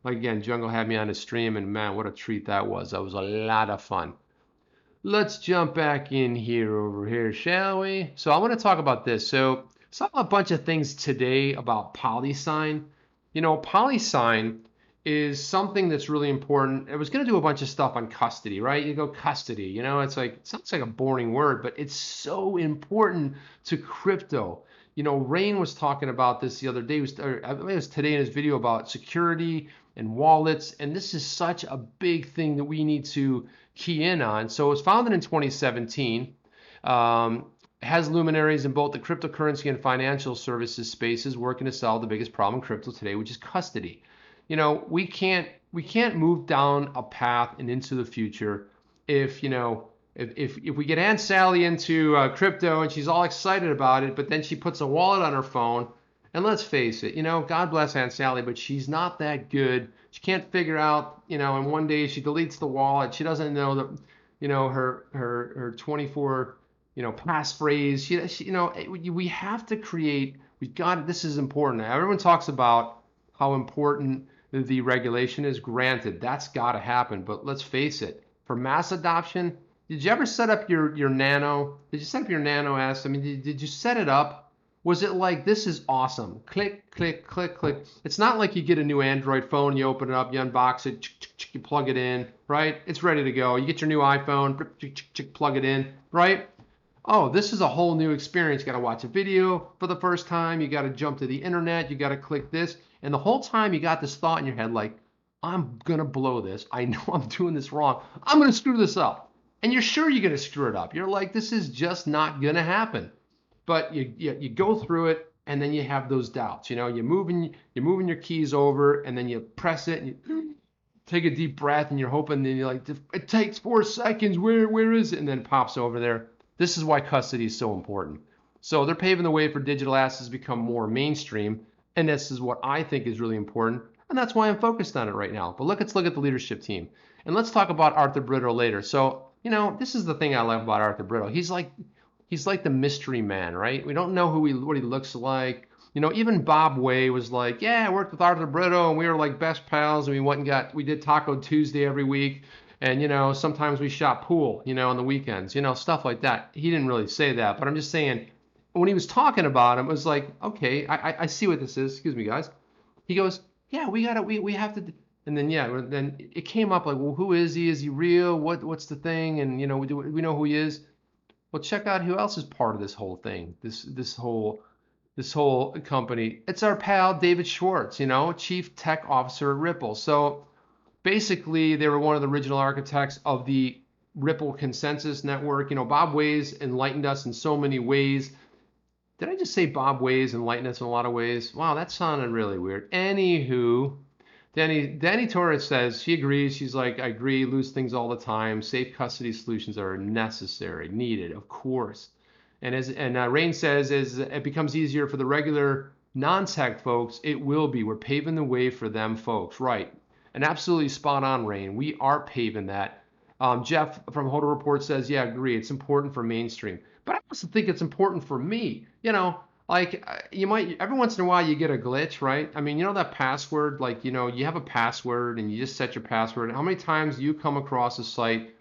A: like again, Jungle had me on his stream, and man, what a treat that was. That was a lot of fun. Let's jump back in over here, shall we? So I want to talk about this. So I saw a bunch of things today about PolySign. PolySign is something that's really important. I was going to do a bunch of stuff on custody, right? You go custody, it's like, it sounds like a boring word, but it's so important to crypto. Rain was talking about this the other day. It was today in his video about security and wallets, and this is such a big thing that we need to key in on. So it was founded in 2017, has luminaries in both the cryptocurrency and financial services spaces working to solve the biggest problem in crypto today, which is custody. We can't move down a path and into the future if we get Aunt Sally into crypto and she's all excited about it, but then she puts a wallet on her phone. And let's face it, God bless Aunt Sally, but she's not that good. She can't figure out, and one day she deletes the wallet. She doesn't know that, her 24, passphrase. We have to create. This is important. Everyone talks about how important the regulation is. Granted, that's got to happen. But let's face it, for mass adoption, did you ever set up your Nano? Did you set up your Nano S? Did you set it up? Was it like, this is awesome? Click, click, click, click. It's not like you get a new Android phone, you open it up, you unbox it, you plug it in, right? It's ready to go. You get your new iPhone, plug it in, right? Oh, this is a whole new experience. You got to watch a video for the first time. You got to jump to the internet. You got to click this. And the whole time you got this thought in your head like, I'm going to blow this. I know I'm doing this wrong. I'm going to screw this up. And you're sure you're going to screw it up. You're like, this is just not going to happen. But you go through it, and then you have those doubts. You're moving your keys over, and then you press it, and you take a deep breath, and you're hoping, and you're like, it takes 4 seconds. Where is it? And then it pops over there. This is why custody is so important. So they're paving the way for digital assets to become more mainstream, and this is what I think is really important, and that's why I'm focused on it right now. But let's look at the leadership team, and let's talk about Arthur Britto later. So this is the thing I love about Arthur Britto. He's like the mystery man, right? We don't know what he looks like. Even Bob Way was like, yeah, I worked with Arthur Britto, and we were like best pals, and we did Taco Tuesday every week, and sometimes we shot pool, on the weekends, stuff like that. He didn't really say that, but I'm just saying, when he was talking about him, it was like, okay, I see what this is. Excuse me, guys. He goes, yeah, we have to. And then yeah, then it came up like, well, who is he? Is he real? What's the thing? And you know, we know who he is. Well, check out who else is part of this whole thing. This whole company. It's our pal David Schwartz, you know, Chief Tech Officer at Ripple. So basically, they were one of the original architects of the Ripple consensus network. You know, Bob Ways enlightened us in so many ways. Did I just say Bob Ways enlightened us in a lot of ways? Wow, that sounded really weird. Anywho, Danny Torres says she agrees. She's like, I agree, lose things all the time. Safe custody solutions are necessary, needed, of course. And Rain says, as it becomes easier for the regular non-tech folks, it will be. We're paving the way for them folks, right? And absolutely spot on, Rain. We are paving that. Jeff from Hodl Report says, yeah, agree. It's important for mainstream, but I also think it's important for me. You know, like you might every once in a while you get a glitch, right? I mean, you know that password, like you know, you have a password and you just set your password. How many times do you come across a site?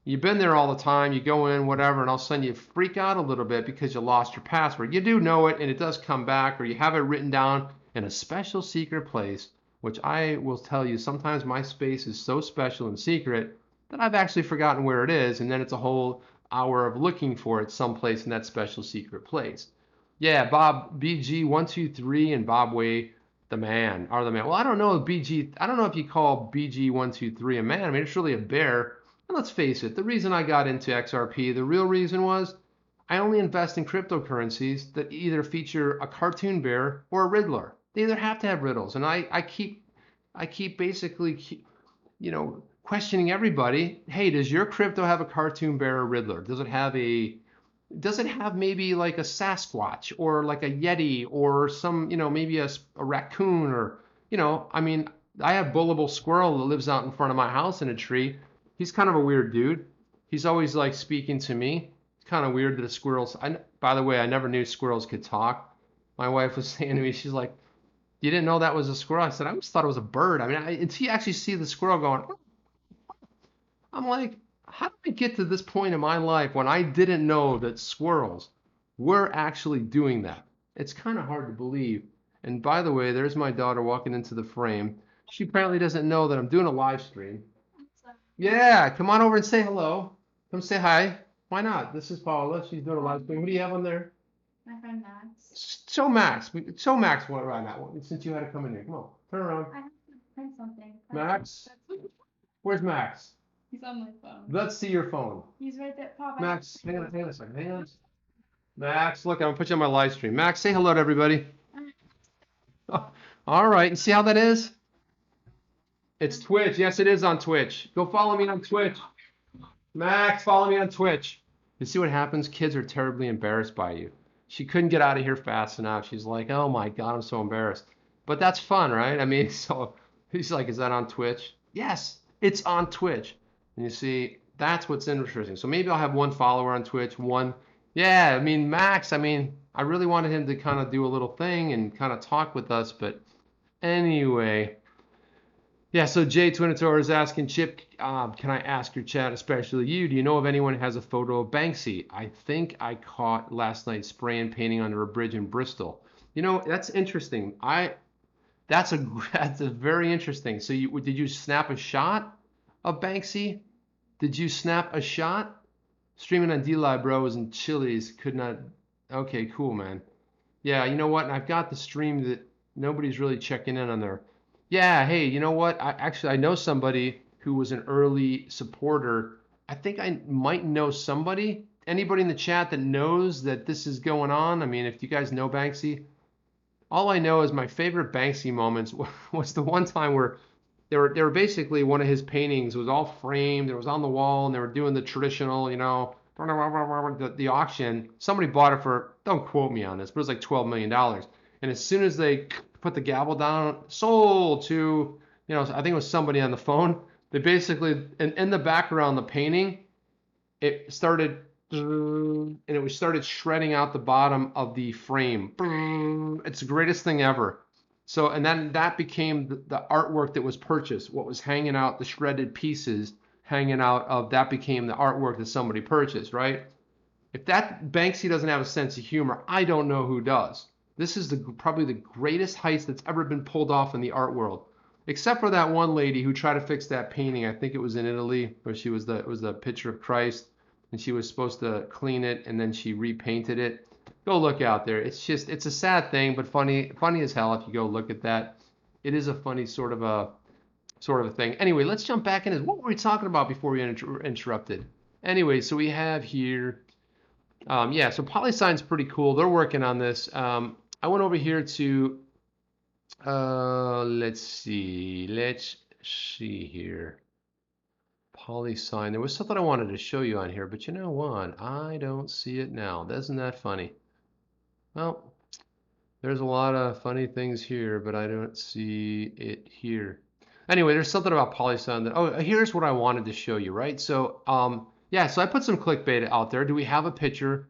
A: You've been there all the time, you go in, whatever, and all of a sudden you freak out a little bit because you lost your password. You do know it and it does come back, or you have it written down in a special secret place, which I will tell you, sometimes my space is so special and secret that I've actually forgotten where it is, and then it's a whole hour of looking for it someplace in that special secret place. Yeah, Bob BG123 and Bob Way, the man, are the man. Well, I don't know if BG, I don't know if you call BG123 a man. I mean, it's really a bear. And let's face it, the reason I got into XRP, the real reason was I only invest in cryptocurrencies that either feature a cartoon bear or a riddler. They either have to have riddles, and I keep basically, you know, questioning everybody. Hey, does your crypto have a cartoon bear or riddler? Does it have maybe like a Sasquatch or like a Yeti or some, you know, maybe a raccoon or, you know, I mean, I have Bullable Squirrel that lives out in front of my house in a tree. He's kind of a weird dude. He's always like speaking to me. It's kind of weird that a squirrel's, by the way, I never knew squirrels could talk. My wife was saying to me, she's like, you didn't know that was a squirrel? I said, I always thought it was a bird. I mean, until you actually see the squirrel going, I'm like, how did I get to this point in my life when I didn't know that squirrels were actually doing that? It's kind of hard to believe. And by the way, there's my daughter walking into the frame. She apparently doesn't know that I'm doing a live stream. Yeah, come on over and say hello. Come say hi. Why not? This is Paula. She's doing a live stream. What do you have on there?
B: My friend Max.
A: Show Max. Show Max what right now. Since you had to come in here. Come on. Turn around.
B: I have to print something.
A: Max? Where's Max?
B: He's on my phone.
A: Let's see your phone.
B: He's right there. Pop.
A: Max, hang on a second. Hang on. Max, look, I'm gonna put you on my live stream. Max, say hello to everybody. Oh, all right, and see how that is? It's Twitch. Yes, it is on Twitch. Go follow me on Twitch. Max, follow me on Twitch. You see what happens? Kids are terribly embarrassed by you. She couldn't get out of here fast enough. She's like, oh my God, I'm so embarrassed. But that's fun, right? I mean, so he's like, is that on Twitch? Yes, it's on Twitch. And you see, that's what's interesting. So maybe I'll have one follower on Twitch, one. Yeah, I mean, Max, I mean, I really wanted him to kind of do a little thing and kind of talk with us. But anyway. Yeah, so Jay Twinator is asking, Chip, can I ask your chat, especially you, do you know if anyone has a photo of Banksy? I think I caught last night spray and painting under a bridge in Bristol. You know, that's interesting. That's a very interesting. So did you snap a shot of Banksy? Did you snap a shot? Streaming on D-Live, bro, was in Chili's. Could not. Okay, cool, man. Yeah, you know what? And I've got the stream that nobody's really checking in on there. Yeah, hey, you know what? I know somebody who was an early supporter. I think I might know somebody. Anybody in the chat that knows that this is going on? I mean, if you guys know Banksy, all I know is my favorite Banksy moments was the one time where they were basically, one of his paintings was all framed, it was on the wall, and they were doing the traditional, you know, the auction. Somebody bought it for, don't quote me on this, but it was like $12 million. And as soon as they put the gavel down, sold to, you know, I think it was somebody on the phone. They basically, in the background, the painting, it started, and it started shredding out the bottom of the frame. It's the greatest thing ever. So, and then that became the artwork that was purchased. What was hanging out, the shredded pieces hanging out of, that became the artwork that somebody purchased, right? If that Banksy doesn't have a sense of humor, I don't know who does. This is probably the greatest heist that's ever been pulled off in the art world. except for that one lady who tried to fix that painting. I think it was in Italy where it was the picture of Christ and she was supposed to clean it and then she repainted it. Go look out there. It's a sad thing, but funny as hell if you go look at that. It is a funny sort of a thing. Anyway, let's jump back in. What were we talking about before we interrupted? Anyway, so we have here, yeah, so PolySign's pretty cool. They're working on this. I went over here to, let's see here. PolySign. There was something I wanted to show you on here, but you know what? I don't see it now. Isn't that funny? Well, there's a lot of funny things here, but I don't see it here. Anyway, there's something about PolySign that, oh, here's what I wanted to show you, right? So, yeah, so I put some clickbait out there. Do we have a picture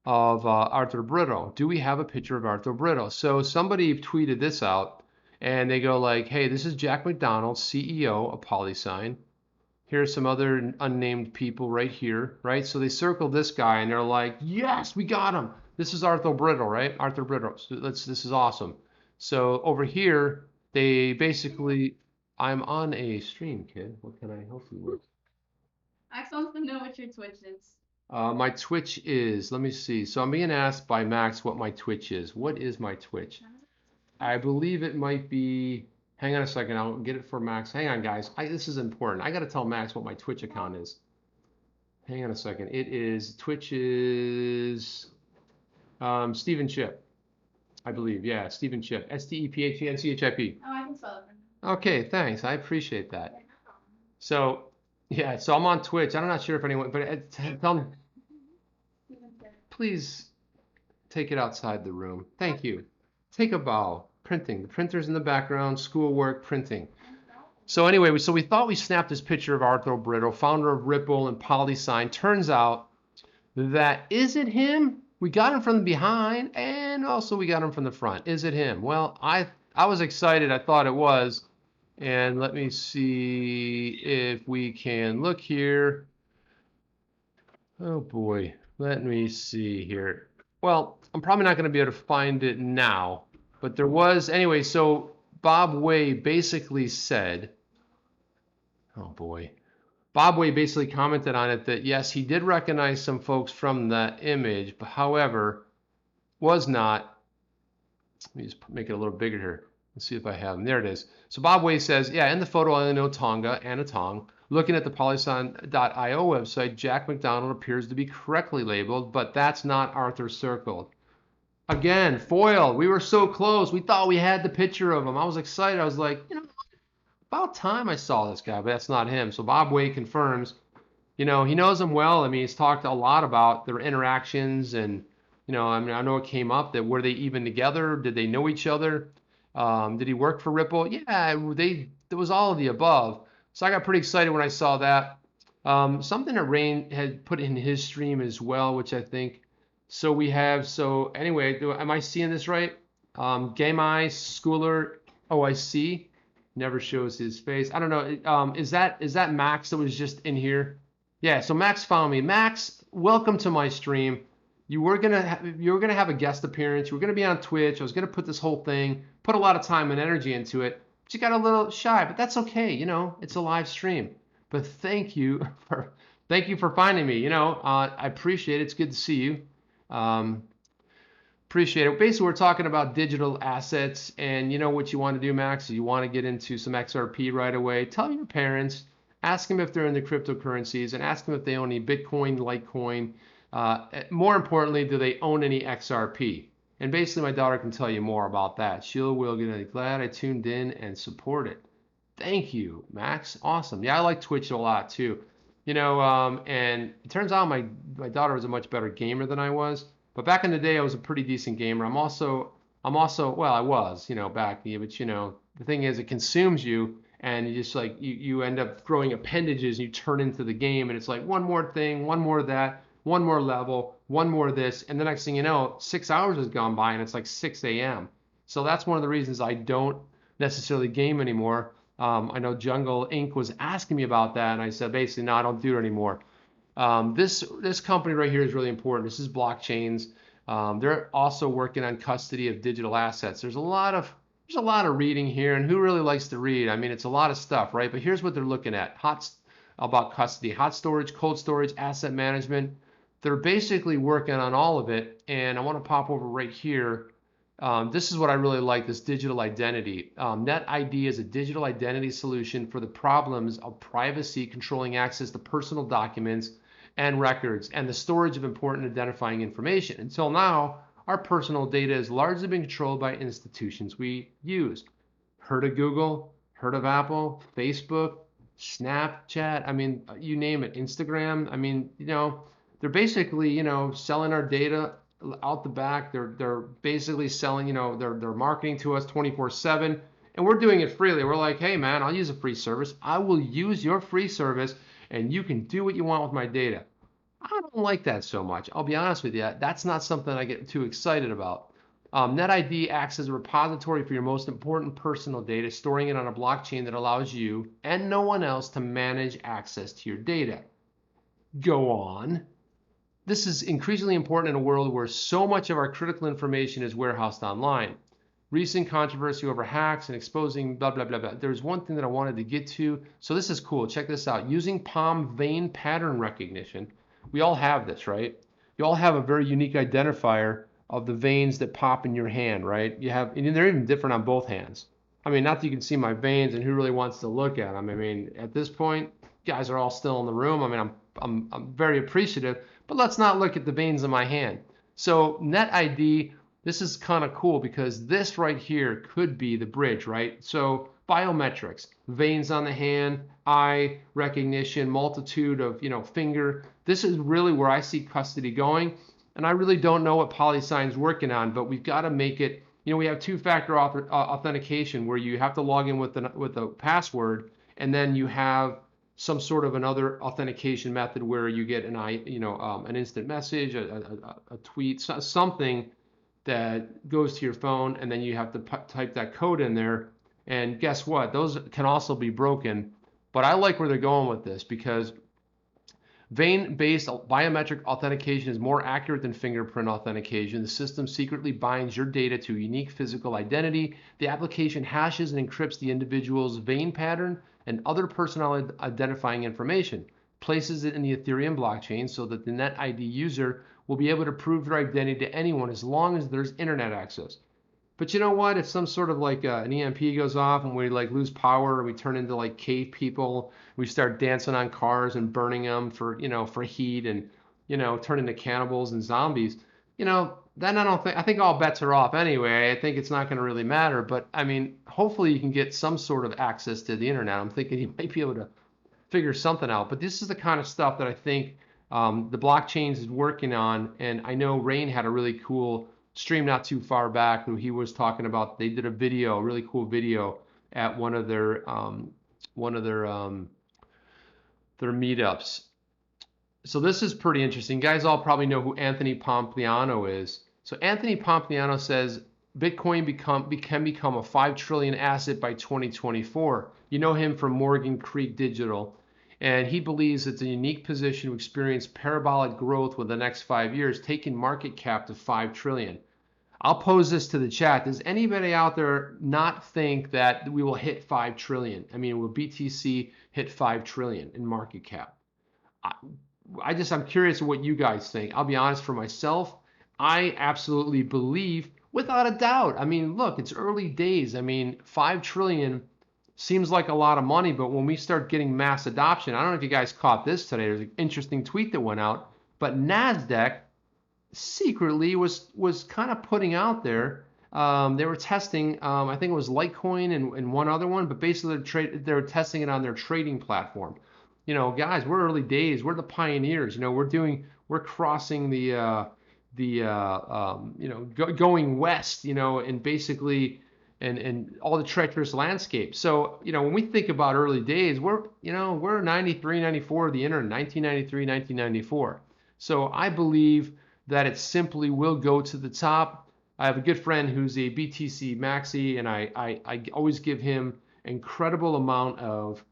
A: of Arthur Britto? Do we have a picture of Arthur Britto? So somebody tweeted this out, and they go like, hey, this is Jack McDonald, CEO of PolySign. Here's some other unnamed people right here, right? So they circled this guy, and they're like, yes, we got him. This is Arthur Britto, right? Arthur Britto. So this is awesome. So over here, they basically, I'm on a stream, kid. What can I help you with?
B: Max wants to know what your Twitch is.
A: My Twitch is, let me see. So I'm being asked by Max what my Twitch is. What is my Twitch? I believe it might be, hang on a second, I'll get it for Max. Hang on, guys. This is important. I got to tell Max what my Twitch account is. Hang on a second. Twitch is Stephen Chip, I believe. Yeah, Stephen Chip. STEPHENCHIP.
B: Oh, I can spell it.
A: Okay, thanks. I appreciate that. So, yeah, so I'm on Twitch. I'm not sure if anyone, but tell me, please take it outside the room. Thank you. Take a bow. Printing. The printer's in the background. Schoolwork. Printing. So anyway, so we thought we snapped this picture of Arthur Britto, founder of Ripple and PolySign. Turns out that is it him? We got him from behind, and also we got him from the front. Is it him? Well, I was excited. I thought it was. And let me see if we can look here. Oh boy, let me see here. Well, I'm probably not going to be able to find it now, but there was, anyway, so Bob Way basically said, oh boy, Bob Way basically commented on it that yes, he did recognize some folks from that image, but however, was not, let me just make it a little bigger here. Let's see if I have them. There it is. So Bob Way says, yeah, in the photo I know Tonga and a Tong. Looking at the polysign.io website, Jack McDonald appears to be correctly labeled, but that's not Arthur circled. Again, foil. We were so close. We thought we had the picture of him. I was excited. I was like, you know, about time I saw this guy, but that's not him. So Bob Way confirms, you know, he knows him well. I mean, he's talked a lot about their interactions and, you know, I mean, I know it came up that were they even together? Did they know each other? Did he work for Ripple? Yeah, there was all of the above. So I got pretty excited when I saw that. Something that Rain had put in his stream as well, which I think, so we have, so anyway, am I seeing this right? Game Eye, Schooler, OIC, never shows his face. I don't know, is that Max that was just in here? Yeah, so Max found me. Max, welcome to my stream. You were gonna have a guest appearance. You were gonna be on Twitch. I was gonna put this whole thing, put a lot of time and energy into it. But you got a little shy, but that's okay. You know, it's a live stream. But thank you for finding me. You know, I appreciate it. It's good to see you. Appreciate it. Basically, we're talking about digital assets, and you know what you want to do, Max? You want to get into some XRP right away. Tell your parents, ask them if they're in the cryptocurrencies, and ask them if they own any Bitcoin, Litecoin. More importantly, do they own any XRP? And basically, my daughter can tell you more about that. Sheila will get glad I tuned in and support it. Thank you, Max. Awesome. Yeah, I like Twitch a lot too. You know, and it turns out my daughter was a much better gamer than I was. But back in the day, I was a pretty decent gamer. I'm also, well, I was, you know, back, but you know, the thing is, it consumes you, and you just like you end up throwing appendages, and you turn into the game, and it's like one more thing, one more that, one more level, one more this, and the next thing you know, 6 hours has gone by, and it's like 6 a.m. So that's one of the reasons I don't necessarily game anymore. I know Jungle Inc. was asking me about that, and I said basically, no, I don't do it anymore. This company right here is really important. This is blockchains. They're also working on custody of digital assets. There's a lot of there's a lot of reading here, and who really likes to read? I mean, it's a lot of stuff, right? But here's what they're looking at: about custody, hot storage, cold storage, asset management. They're basically working on all of it, and I want to pop over right here. This is what I really like, this digital identity. NetID is a digital identity solution for the problems of privacy, controlling access to personal documents and records, and the storage of important identifying information. Until now, our personal data has largely been controlled by institutions we use. Heard of Google? Heard of Apple? Facebook? Snapchat? I mean, you name it. Instagram? I mean, they're basically, selling our data out the back. They're basically selling, they're marketing to us 24/7, and we're doing it freely. We're like, hey man, I'll use a free service. I will use your free service, and you can do what you want with my data. I don't like that so much. I'll be honest with you. That's not something I get too excited about. NetID acts as a repository for your most important personal data, storing it on a blockchain that allows you and no one else to manage access to your data. Go on. This is increasingly important in a world where so much of our critical information is warehoused online. Recent controversy over hacks and exposing blah, blah, blah, blah. There's one thing that I wanted to get to. So this is cool. Check this out. Using palm vein pattern recognition. We all have this, right? You all have a very unique identifier of the veins that pop in your hand, right? You have, and they're even different on both hands. I mean, not that you can see my veins, and who really wants to look at them? I mean, at this point, guys are all still in the room. I mean, I'm very appreciative, but let's not look at the veins in my hand. So NetID, this is kind of cool because this right here could be the bridge, right? So biometrics, veins on the hand, eye recognition, multitude of, finger. This is really where I see custody going. And I really don't know what PolySign's working on, but we've got to make it, we have two-factor authentication where you have to log in with a password, and then you have some sort of another authentication method where you get an instant message, a tweet, something that goes to your phone, and then you have to type that code in there. And guess what? Those can also be broken. But I like where they're going with this because vein-based biometric authentication is more accurate than fingerprint authentication. The system secretly binds your data to a unique physical identity. The application hashes and encrypts the individual's vein pattern and other personal identifying information, places it in the Ethereum blockchain so that the NetID user will be able to prove their identity to anyone as long as there's internet access. But you know what? If some sort of like an EMP goes off and we like lose power, or we turn into like cave people, we start dancing on cars and burning them for heat, and turn into cannibals and zombies, then I think all bets are off anyway. I think it's not going to really matter. But I mean, hopefully you can get some sort of access to the internet. I'm thinking you might be able to figure something out. But this is the kind of stuff that I think the blockchains is working on. And I know Rain had a really cool stream not too far back who he was talking about. They did a really cool video at one of their meetups. So this is pretty interesting. You guys all probably know who Anthony Pompliano is. So Anthony Pompliano says Bitcoin can become a 5 trillion asset by 2024. You know him from Morgan Creek Digital. And he believes it's a unique position to experience parabolic growth within the next 5 years, taking market cap to 5 trillion. I'll pose this to the chat. Does anybody out there not think that we will hit 5 trillion? I mean, will BTC hit 5 trillion in market cap? I'm curious what you guys think. I'll be honest, for myself, I absolutely believe, without a doubt. I mean, look, it's early days. I mean, 5 trillion seems like a lot of money, but when we start getting mass adoption, I don't know if you guys caught this today. There's an interesting tweet that went out, but NASDAQ secretly was kind of putting out there. They were testing, I think it was Litecoin and one other one, but basically they were testing it on their trading platform. Guys, we're early days. We're the pioneers. We're crossing going west. And basically, and all the treacherous landscape. So when we think about early days, we're 93, 94 of the internet, 1993, 1994. So I believe that it simply will go to the top. I have a good friend who's a BTC maxi, and I always give him incredible amount of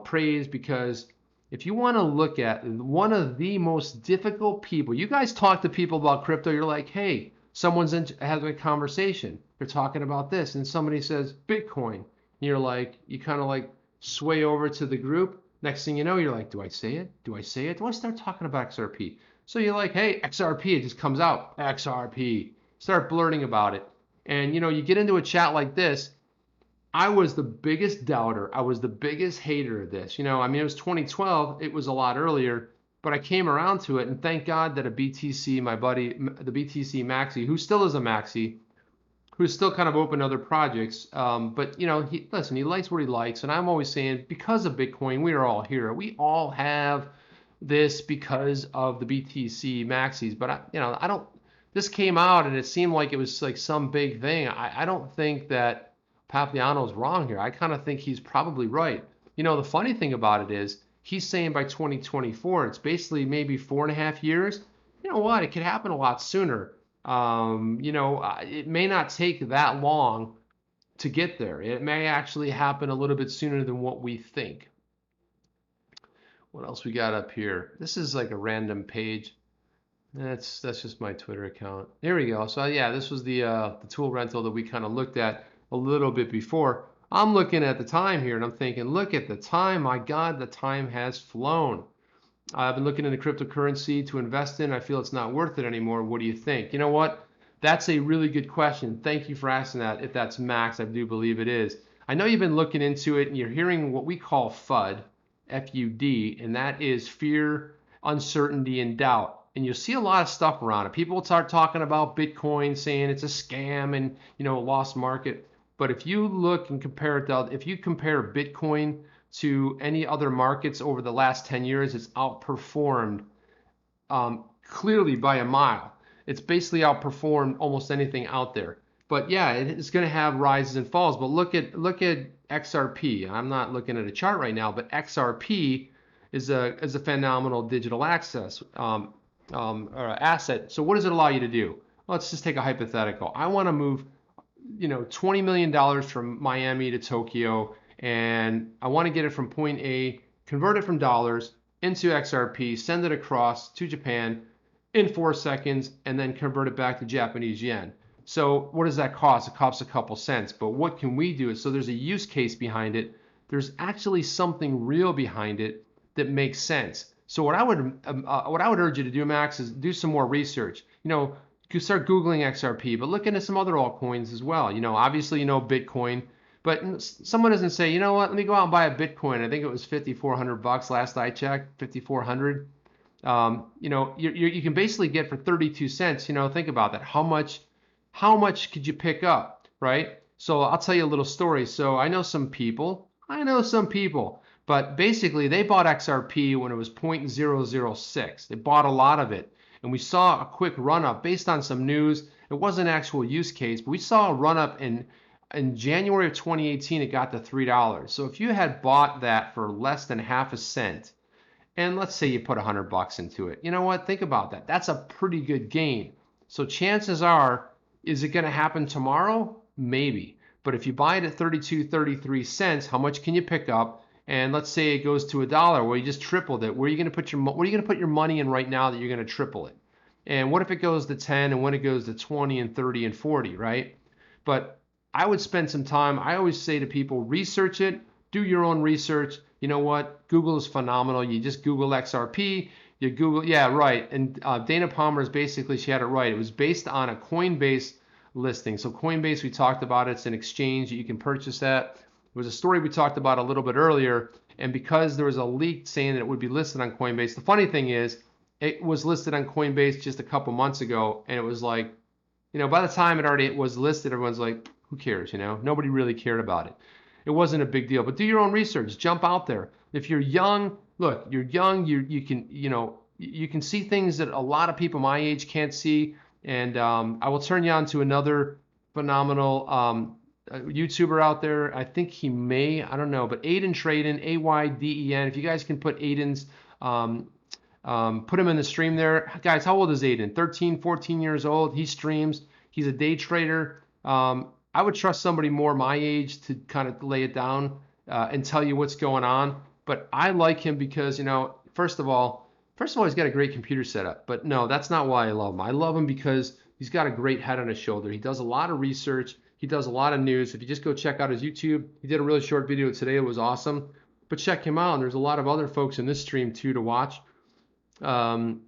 A: praise, because if you want to look at one of the most difficult people, you guys talk to people about crypto, you're like, hey, Someone's having a conversation. They're talking about this, and somebody says Bitcoin. And you're like, you kind of like sway over to the group. Next thing you know, you're like, do I say it? Do I say it? Do I start talking about XRP? So you're like, hey, XRP. It just comes out, XRP. Start blurting about it. And you get into a chat like this. I was the biggest doubter. I was the biggest hater of this. I mean, it was 2012. It was a lot earlier, but I came around to it, and thank God that a BTC, my buddy, the BTC Maxi, who still is a Maxi, who's still kind of open to other projects. But he likes what he likes, and I'm always saying because of Bitcoin, we are all here. We all have this because of the BTC Maxis. But I don't. This came out, and it seemed like it was like some big thing. I don't think that Papiano's wrong here. I kind of think he's probably right. The funny thing about it is he's saying by 2024, it's basically maybe 4.5 years. You know what? It could happen a lot sooner. It may not take that long to get there. It may actually happen a little bit sooner than what we think. What else we got up here? This is like a random page. That's just my Twitter account. Here we go. So yeah, this was the tool rental that we kind of looked at a little bit before. I'm looking at the time here and I'm thinking, look at the time. My God, the time has flown. I've been looking into cryptocurrency to invest in. I feel it's not worth it anymore. What do you think? You know what? That's a really good question. Thank you for asking that. If that's Max, I do believe it is. I know you've been looking into it and you're hearing what we call FUD, F-U-D, and that is fear, uncertainty, and doubt. And you'll see a lot of stuff around it. People will start talking about Bitcoin, saying it's a scam and lost market. But if you look and compare it to, if you compare Bitcoin to any other markets over the last 10 years, it's outperformed clearly by a mile. It's basically outperformed almost anything out there. But yeah, it's going to have rises and falls. But look at XRP. I'm not looking at a chart right now, but XRP is a phenomenal digital access or asset. So what does it allow you to do? Let's just take a hypothetical. I want to move $20 million from Miami to Tokyo, and I want to get it from point A, convert it from dollars into XRP, send it across to Japan in 4 seconds, and then convert it back to Japanese yen. So what does that cost? It costs a couple cents, but what can we do? So there's a use case behind it. There's actually something real behind it that makes sense. So what I would urge you to do, Max, is do some more research. You start Googling XRP, but look into some other altcoins as well. Obviously, Bitcoin, but someone doesn't say, you know what, let me go out and buy a Bitcoin. I think it was $5,400 last I checked, 5,400. You can basically get for 32 cents. Think about that. How much could you pick up, right? So I'll tell you a little story. So I know some people, but basically they bought XRP when it was 0.006. They bought a lot of it. And we saw a quick run up based on some news. It wasn't an actual use case, but we saw a run up in January of 2018. It got to $3. So if you had bought that for less than half a cent, and let's say you put $100 into it, you know what? Think about that. That's a pretty good gain. So chances are, is it going to happen tomorrow? Maybe. But if you buy it at 32, 33 cents, how much can you pick up? And let's say it goes to $1, well, you just tripled it. Where are you going to put your money in right now that you're going to triple it? And what if it goes to 10 and when it goes to 20 and 30 and 40, right? But I would spend some time. I always say to people, research it, do your own research. You know what? Google is phenomenal. You just Google XRP, you Google, yeah, right. And Dana Palmer is basically, she had it right. It was based on a Coinbase listing. So Coinbase, we talked about, it's an exchange that you can purchase that. It was a story we talked about a little bit earlier, and because there was a leak saying that it would be listed on Coinbase, the funny thing is it was listed on Coinbase just a couple months ago, and it was like, by the time it was listed, everyone's like, who cares, Nobody really cared about it. It wasn't a big deal, but do your own research, jump out there. If you're young, look, you're young, you can see things that a lot of people my age can't see, and I will turn you on to another phenomenal YouTuber out there. I think he may, I don't know, but Aiden Traden, A-Y-D-E-N. If you guys can put Aiden's, put him in the stream there. Guys, how old is Aiden? 13, 14 years old. He streams. He's a day trader. I would trust somebody more my age to kind of lay it down and tell you what's going on. But I like him because, first of all, First of all, he's got a great computer setup, but no, that's not why I love him. I love him because he's got a great head on his shoulder. He does a lot of research. He does a lot of news. If you just go check out his YouTube, he did a really short video today. It was awesome. But check him out. And there's a lot of other folks in this stream too to watch. Um,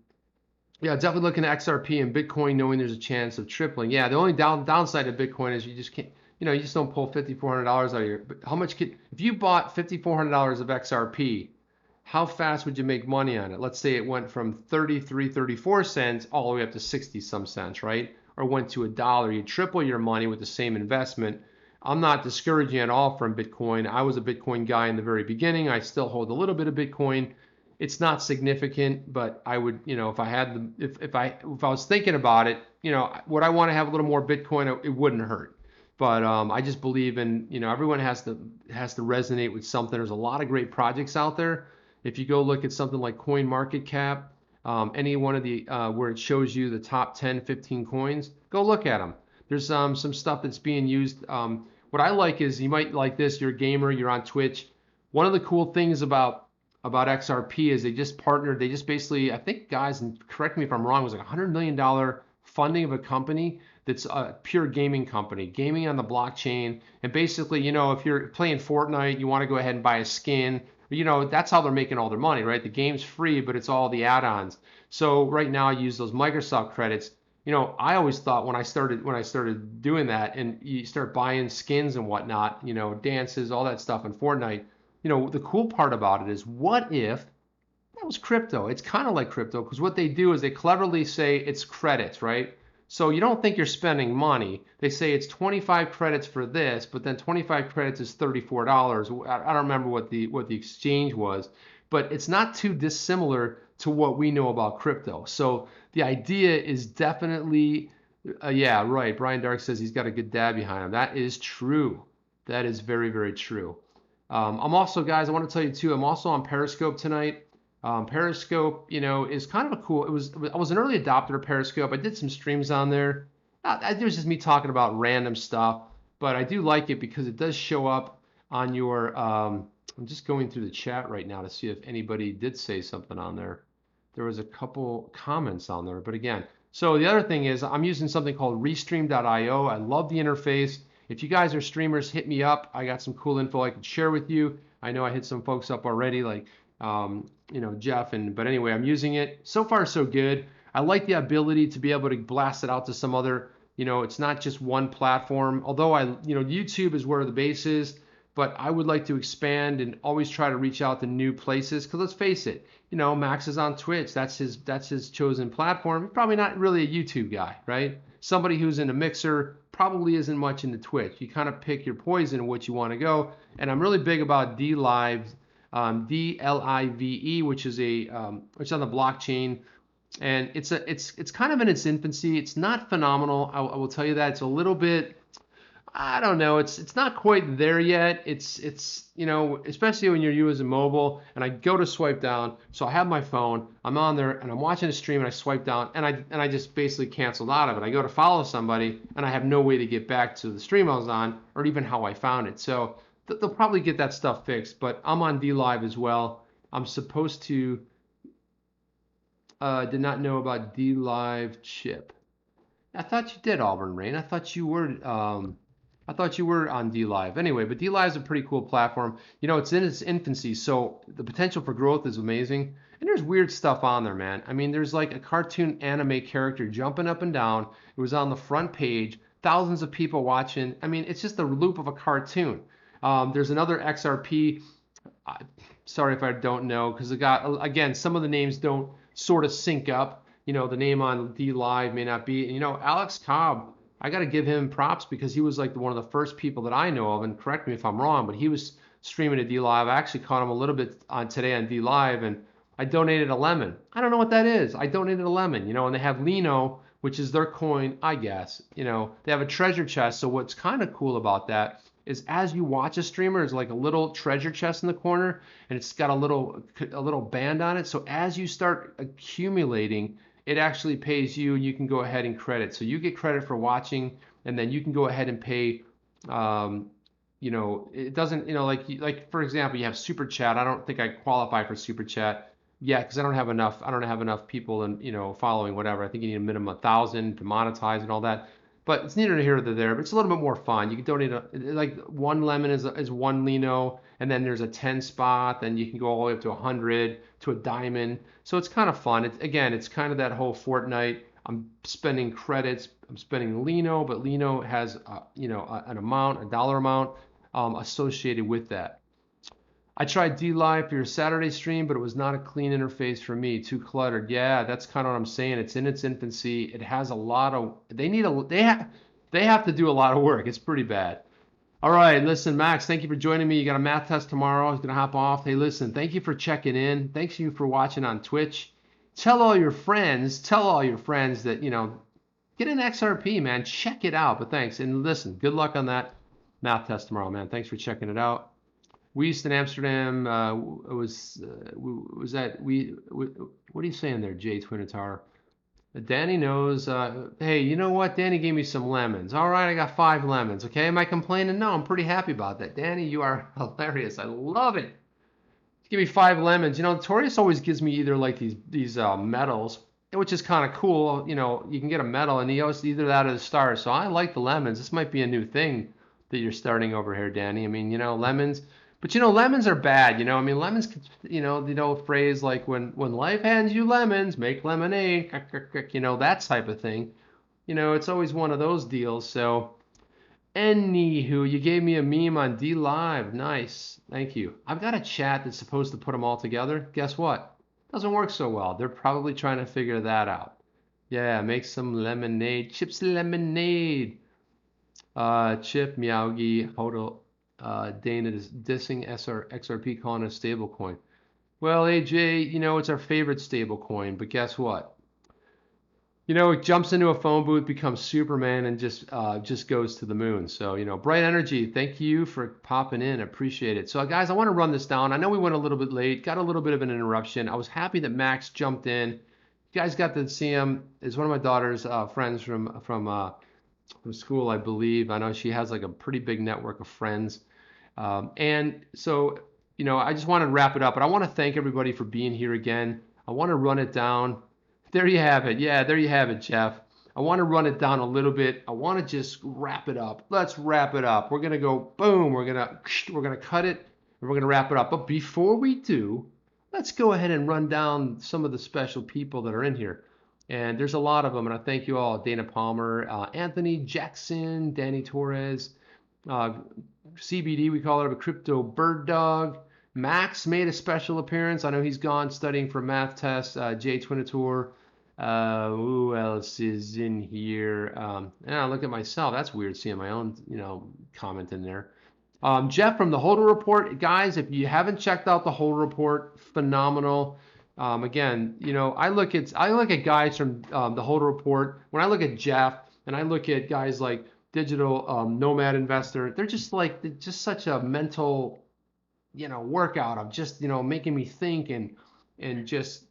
A: yeah, definitely looking at XRP and Bitcoin, knowing there's a chance of tripling. Yeah, the only downside of Bitcoin is you just can't, you just don't pull $5,400 out of your. But how much if you bought $5,400 of XRP, how fast would you make money on it? Let's say it went from 33, 34 cents all the way up to 60 some cents, right? Or went to $1. You triple your money with the same investment. I'm not discouraging at all from Bitcoin. I was a Bitcoin guy in the very beginning. I still hold a little bit of Bitcoin. It's not significant, but I would, if I had if I was thinking about it, would I want to have a little more Bitcoin? It wouldn't hurt. But I just believe in, everyone has to resonate with something. There's a lot of great projects out there. If you go look at something like CoinMarketCap, any one of the where it shows you the top 10, 15 coins, go look at them. There's some stuff that's being used. What I like is you might like this. You're a gamer. You're on Twitch. One of the cool things about XRP is they just partnered. They just basically, I think, guys, and correct me if I'm wrong, it was like $100 million funding of a company that's a pure gaming company, gaming on the blockchain. And basically, if you're playing Fortnite, you want to go ahead and buy a skin. That's how they're making all their money, right? The game's free, but it's all the add-ons. So right now I use those Microsoft credits. I always thought when I started doing that, and you start buying skins and whatnot, dances, all that stuff in Fortnite. The cool part about it is, what if that was crypto? It's kind of like crypto, because what they do is they cleverly say it's credits, right? So you don't think you're spending money. They say it's 25 credits for this, but then 25 credits is $34. I don't remember what the exchange was, but it's not too dissimilar to what we know about crypto. So the idea is definitely, yeah, right. Brian Dark says he's got a good dad behind him. That is true. That is very, very true. I'm also, guys, I want to tell you too, I'm also on Periscope tonight. Periscope, is kind of a cool, I was an early adopter of Periscope. I did some streams on there. It was just me talking about random stuff, but I do like it because it does show up on your, I'm just going through the chat right now to see if anybody did say something on there. There was a couple comments on there, but again, so the other thing is I'm using something called restream.io. I love the interface. If you guys are streamers, hit me up. I got some cool info I could share with you. I know I hit some folks up already, like Jeff, but anyway, I'm using it. So far, so good. I like the ability to be able to blast it out to some other, it's not just one platform. Although YouTube is where the base is, but I would like to expand and always try to reach out to new places. Because let's face it, Max is on Twitch. That's his chosen platform. He's probably not really a YouTube guy, right? Somebody who's in a Mixer probably isn't much into Twitch. You kind of pick your poison and what you want to go. And I'm really big about DLive, DLIVE, which is which is on the blockchain, and it's kind of in its infancy. It's not phenomenal. I will tell you that. It's a little bit, I don't know. It's not quite there yet. It's especially when you're using mobile. And I go to swipe down, so I have my phone. I'm on there and I'm watching a stream and I swipe down and I just basically canceled out of it. I go to follow somebody and I have no way to get back to the stream I was on or even how I found it. So they'll probably get that stuff fixed. But I'm on DLive as well. I'm supposed to. Did not know about DLive chip. I thought you did, Auburn Rain. I thought you were. I thought you were on DLive. Anyway, but DLive is a pretty cool platform. It's in its infancy, so the potential for growth is amazing. And there's weird stuff on there, man. I mean, there's like a cartoon anime character jumping up and down. It was on the front page. Thousands of people watching. I mean, it's just the loop of a cartoon. There's another XRP. Sorry if I don't know, because again, some of the names don't sort of sync up. The name on DLive may not be. Alex Cobb, I got to give him props because he was like one of the first people that I know of, and correct me if I'm wrong, but he was streaming at DLive. I actually caught him a little bit today on DLive, and I donated a lemon. I don't know what that is. I donated a lemon, and they have Lino, which is their coin, I guess. They have a treasure chest. So what's kind of cool about that is as you watch a streamer, there's like a little treasure chest in the corner, and it's got a little band on it. So as you start accumulating, it actually pays you, and you can go ahead and credit. So you get credit for watching, and then you can go ahead and pay. It doesn't, like for example, you have super chat. I don't think I qualify for super chat, Yeah, because I don't have enough. I don't have enough people and following whatever. I think you need a minimum 1,000 to monetize and all that. But it's neither here nor there. But it's a little bit more fun. You can donate like one lemon is one lino, and then there's a 10 spot. Then you can go all the way up to 100 to a diamond. So it's kind of fun. It's kind of that whole Fortnite. I'm spending credits. I'm spending lino, but lino has an amount, a dollar amount associated with that. I tried D Live for your Saturday stream, but it was not a clean interface for me. Too cluttered. Yeah, that's kind of what I'm saying. It's in its infancy. It has a lot of. They have to do a lot of work. It's pretty bad. All right, listen, Max. Thank you for joining me. You got a math test tomorrow. I was gonna hop off. Hey, listen. Thank you for checking in. Thanks you for watching on Twitch. Tell all your friends. Tell all your friends that get an XRP, man. Check it out. But thanks and listen. Good luck on that math test tomorrow, man. Thanks for checking it out. We used in Amsterdam. Was that we? What are you saying there, Jay Twinitar? Danny knows. Hey, you know what? Danny gave me some lemons. All right, I got 5 lemons. Okay, am I complaining? No, I'm pretty happy about that. Danny, you are hilarious. I love it. Give me 5 lemons. Torius always gives me either like these medals, which is kind of cool. You can get a medal, and he always either that or the stars. So I like the lemons. This might be a new thing that you're starting over here, Danny. I mean, lemons. But lemons are bad. I mean, lemons. The old phrase like when life hands you lemons, make lemonade. That type of thing. It's always one of those deals. So. Anywho, you gave me a meme on D Live. Nice. Thank you. I've got a chat that's supposed to put them all together. Guess what? Doesn't work so well. They're probably trying to figure that out. Yeah, make some lemonade. Chips lemonade. Chip, Meowgi, Hodel, Dana is dissing XRP calling it a stable coin. Well, AJ, it's our favorite stable coin, but guess what? It jumps into a phone booth, becomes Superman, and just goes to the moon. So, bright energy. Thank you for popping in. Appreciate it. So, guys, I want to run this down. I know we went a little bit late, got a little bit of an interruption. I was happy that Max jumped in. You guys got to see him. It's one of my daughter's friends from school, I believe. I know she has like a pretty big network of friends. And so, I just wanted to wrap it up, but I want to thank everybody for being here again. I want to run it down. There you have it. Yeah, there you have it, Jeff. I want to run it down a little bit. I want to just wrap it up. Let's wrap it up. We're gonna go boom. We're gonna cut it and we're gonna wrap it up. But before we do, let's go ahead and run down some of the special people that are in here. And there's a lot of them, and I thank you all. Dana Palmer, Anthony Jackson, Danny Torres, CBD, we call it a crypto bird dog. Max made a special appearance. I know he's gone studying for a math test. Jay Twinator. Who else is in here? Look at myself. That's weird seeing my own, comment in there. Jeff from the Hodl Report. Guys, if you haven't checked out the Hodl Report, phenomenal. Again, I look at guys from the Hodl Report. When I look at Jeff and I look at guys like Digital Nomad Investor, they're just such a mental workout of just making me think and just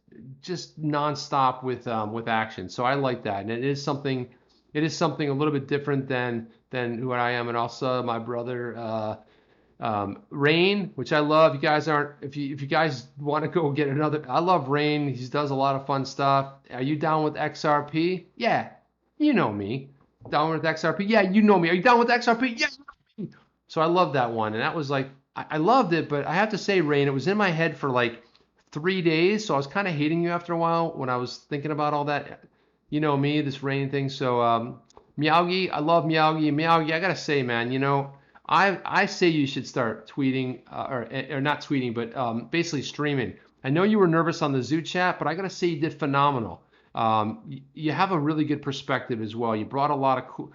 A: nonstop with action. So I like that, and it is something a little bit different than who I am. And also my brother Rain, which I love. You guys aren't if you guys want to go get another. I love Rain. He does a lot of fun stuff. Are you down with XRP? Yeah, you know me. Down with XRP? Yeah, you know me. Are you down with XRP? Yeah. So I love that one, and that was like. I loved it, but I have to say, Rain, it was in my head for like 3 days, so I was kind of hating you after a while when I was thinking about all that. You know me, this Rain thing. So Meowgi, I love Meowgi. Meowgi, I gotta say, man, I say you should start tweeting or not tweeting, but basically streaming. I know you were nervous on the Zoo chat, but I gotta say you did phenomenal. You have a really good perspective as well. You brought a lot of cool,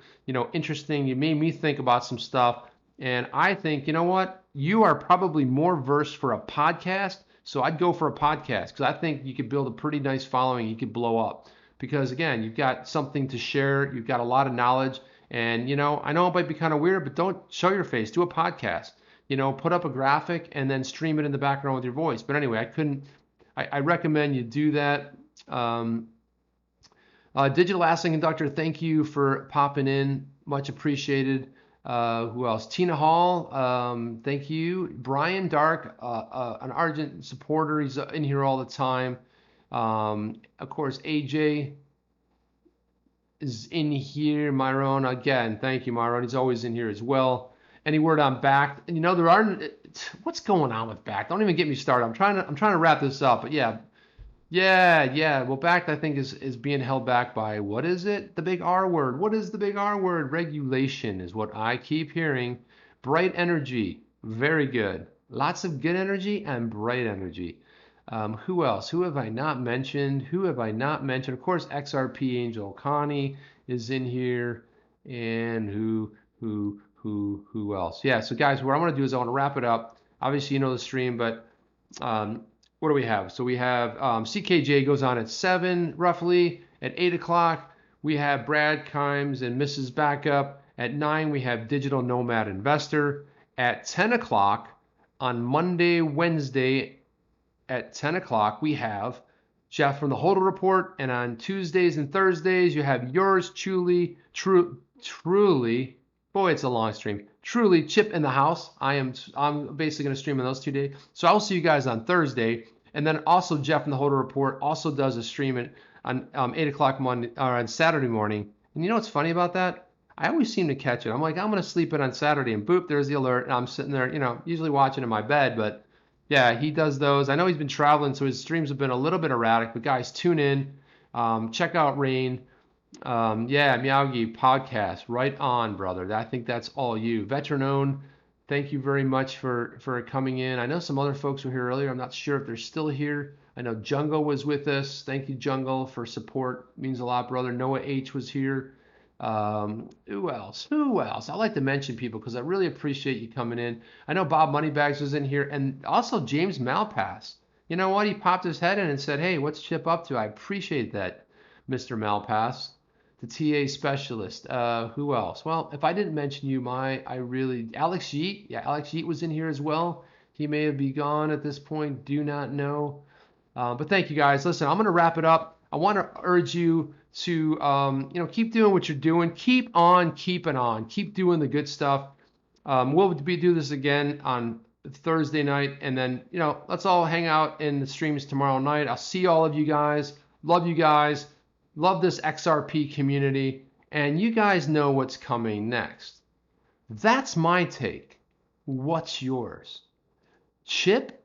A: interesting. You made me think about some stuff. And I think, you know what? You are probably more versed for a podcast. So I'd go for a podcast because I think you could build a pretty nice following. You could blow up because, again, you've got something to share. You've got a lot of knowledge. And, I know it might be kind of weird, but don't show your face. Do a podcast. Put up a graphic and then stream it in the background with your voice. But anyway, I recommend you do that. Digital Asset Conductor, thank you for popping in. Much appreciated. Who else? Tina Hall, thank you. Brian Dark, an Argent supporter. He's in here all the time. Of course, AJ is in here. Myron, again, thank you, Myron. He's always in here as well. Any word on back? You know, there aren't. What's going on with back? Don't even get me started. I'm trying to wrap this up. But yeah. Well, back I think is being held back by what is it? The big R word. What is the big R word? Regulation is what I keep hearing. Bright energy, very good. Lots of good energy and bright energy. Who else? Who have I not mentioned? Who have I not mentioned? Of course, XRP Angel Connie is in here, and who else? Yeah. So guys, what I want to do is I want to wrap it up. Obviously, you know the stream, but what do we have? So we have CKJ goes on at 7 roughly. At 8 o'clock, we have Brad Kimes and Mrs. Backup. At 9, we have Digital Nomad Investor. At 10 o'clock on Monday, Wednesday, at 10 o'clock, we have Jeff from the Hodl Report. And on Tuesdays and Thursdays, you have yours truly, boy, it's a long stream. Truly, Chip in the house. I'm basically going to stream on those 2 days. So I'll see you guys on Thursday. And then also Jeff from the Hodl Report also does a stream on 8 o'clock Monday or on Saturday morning. And you know what's funny about that? I always seem to catch it. I'm like, I'm going to sleep in on Saturday, and boop, there's the alert. And I'm sitting there, usually watching in my bed, but yeah, he does those. I know he's been traveling, so his streams have been a little bit erratic, but guys, tune in. Check out Rain. Yeah, Miyagi podcast. Right on, brother. I think that's all you. Veteran owned, thank you very much for coming in. I know some other folks were here earlier. I'm not sure if they're still here. I know Jungle was with us. Thank you, Jungle, for support. Means a lot, brother. Noah H was here. Who else? I like to mention people because I really appreciate you coming in. I know Bob Moneybags was in here, and also James Malpass. You know what? He popped his head in and said, "Hey, what's Chip up to?" I appreciate that, Mr. Malpass, the TA specialist. Who else? Well, if I didn't mention you, Alex Yeet. Yeah, Alex Yeet was in here as well. He may have been gone at this point. Do not know. But thank you guys. Listen, I'm going to wrap it up. I want to urge you to keep doing what you're doing. Keep on keeping on. Keep doing the good stuff. We'll do this again on Thursday night, and then let's all hang out in the streams tomorrow night. I'll see all of you guys. Love you guys. Love this XRP community, and you guys know what's coming next. That's my take. What's yours? Chip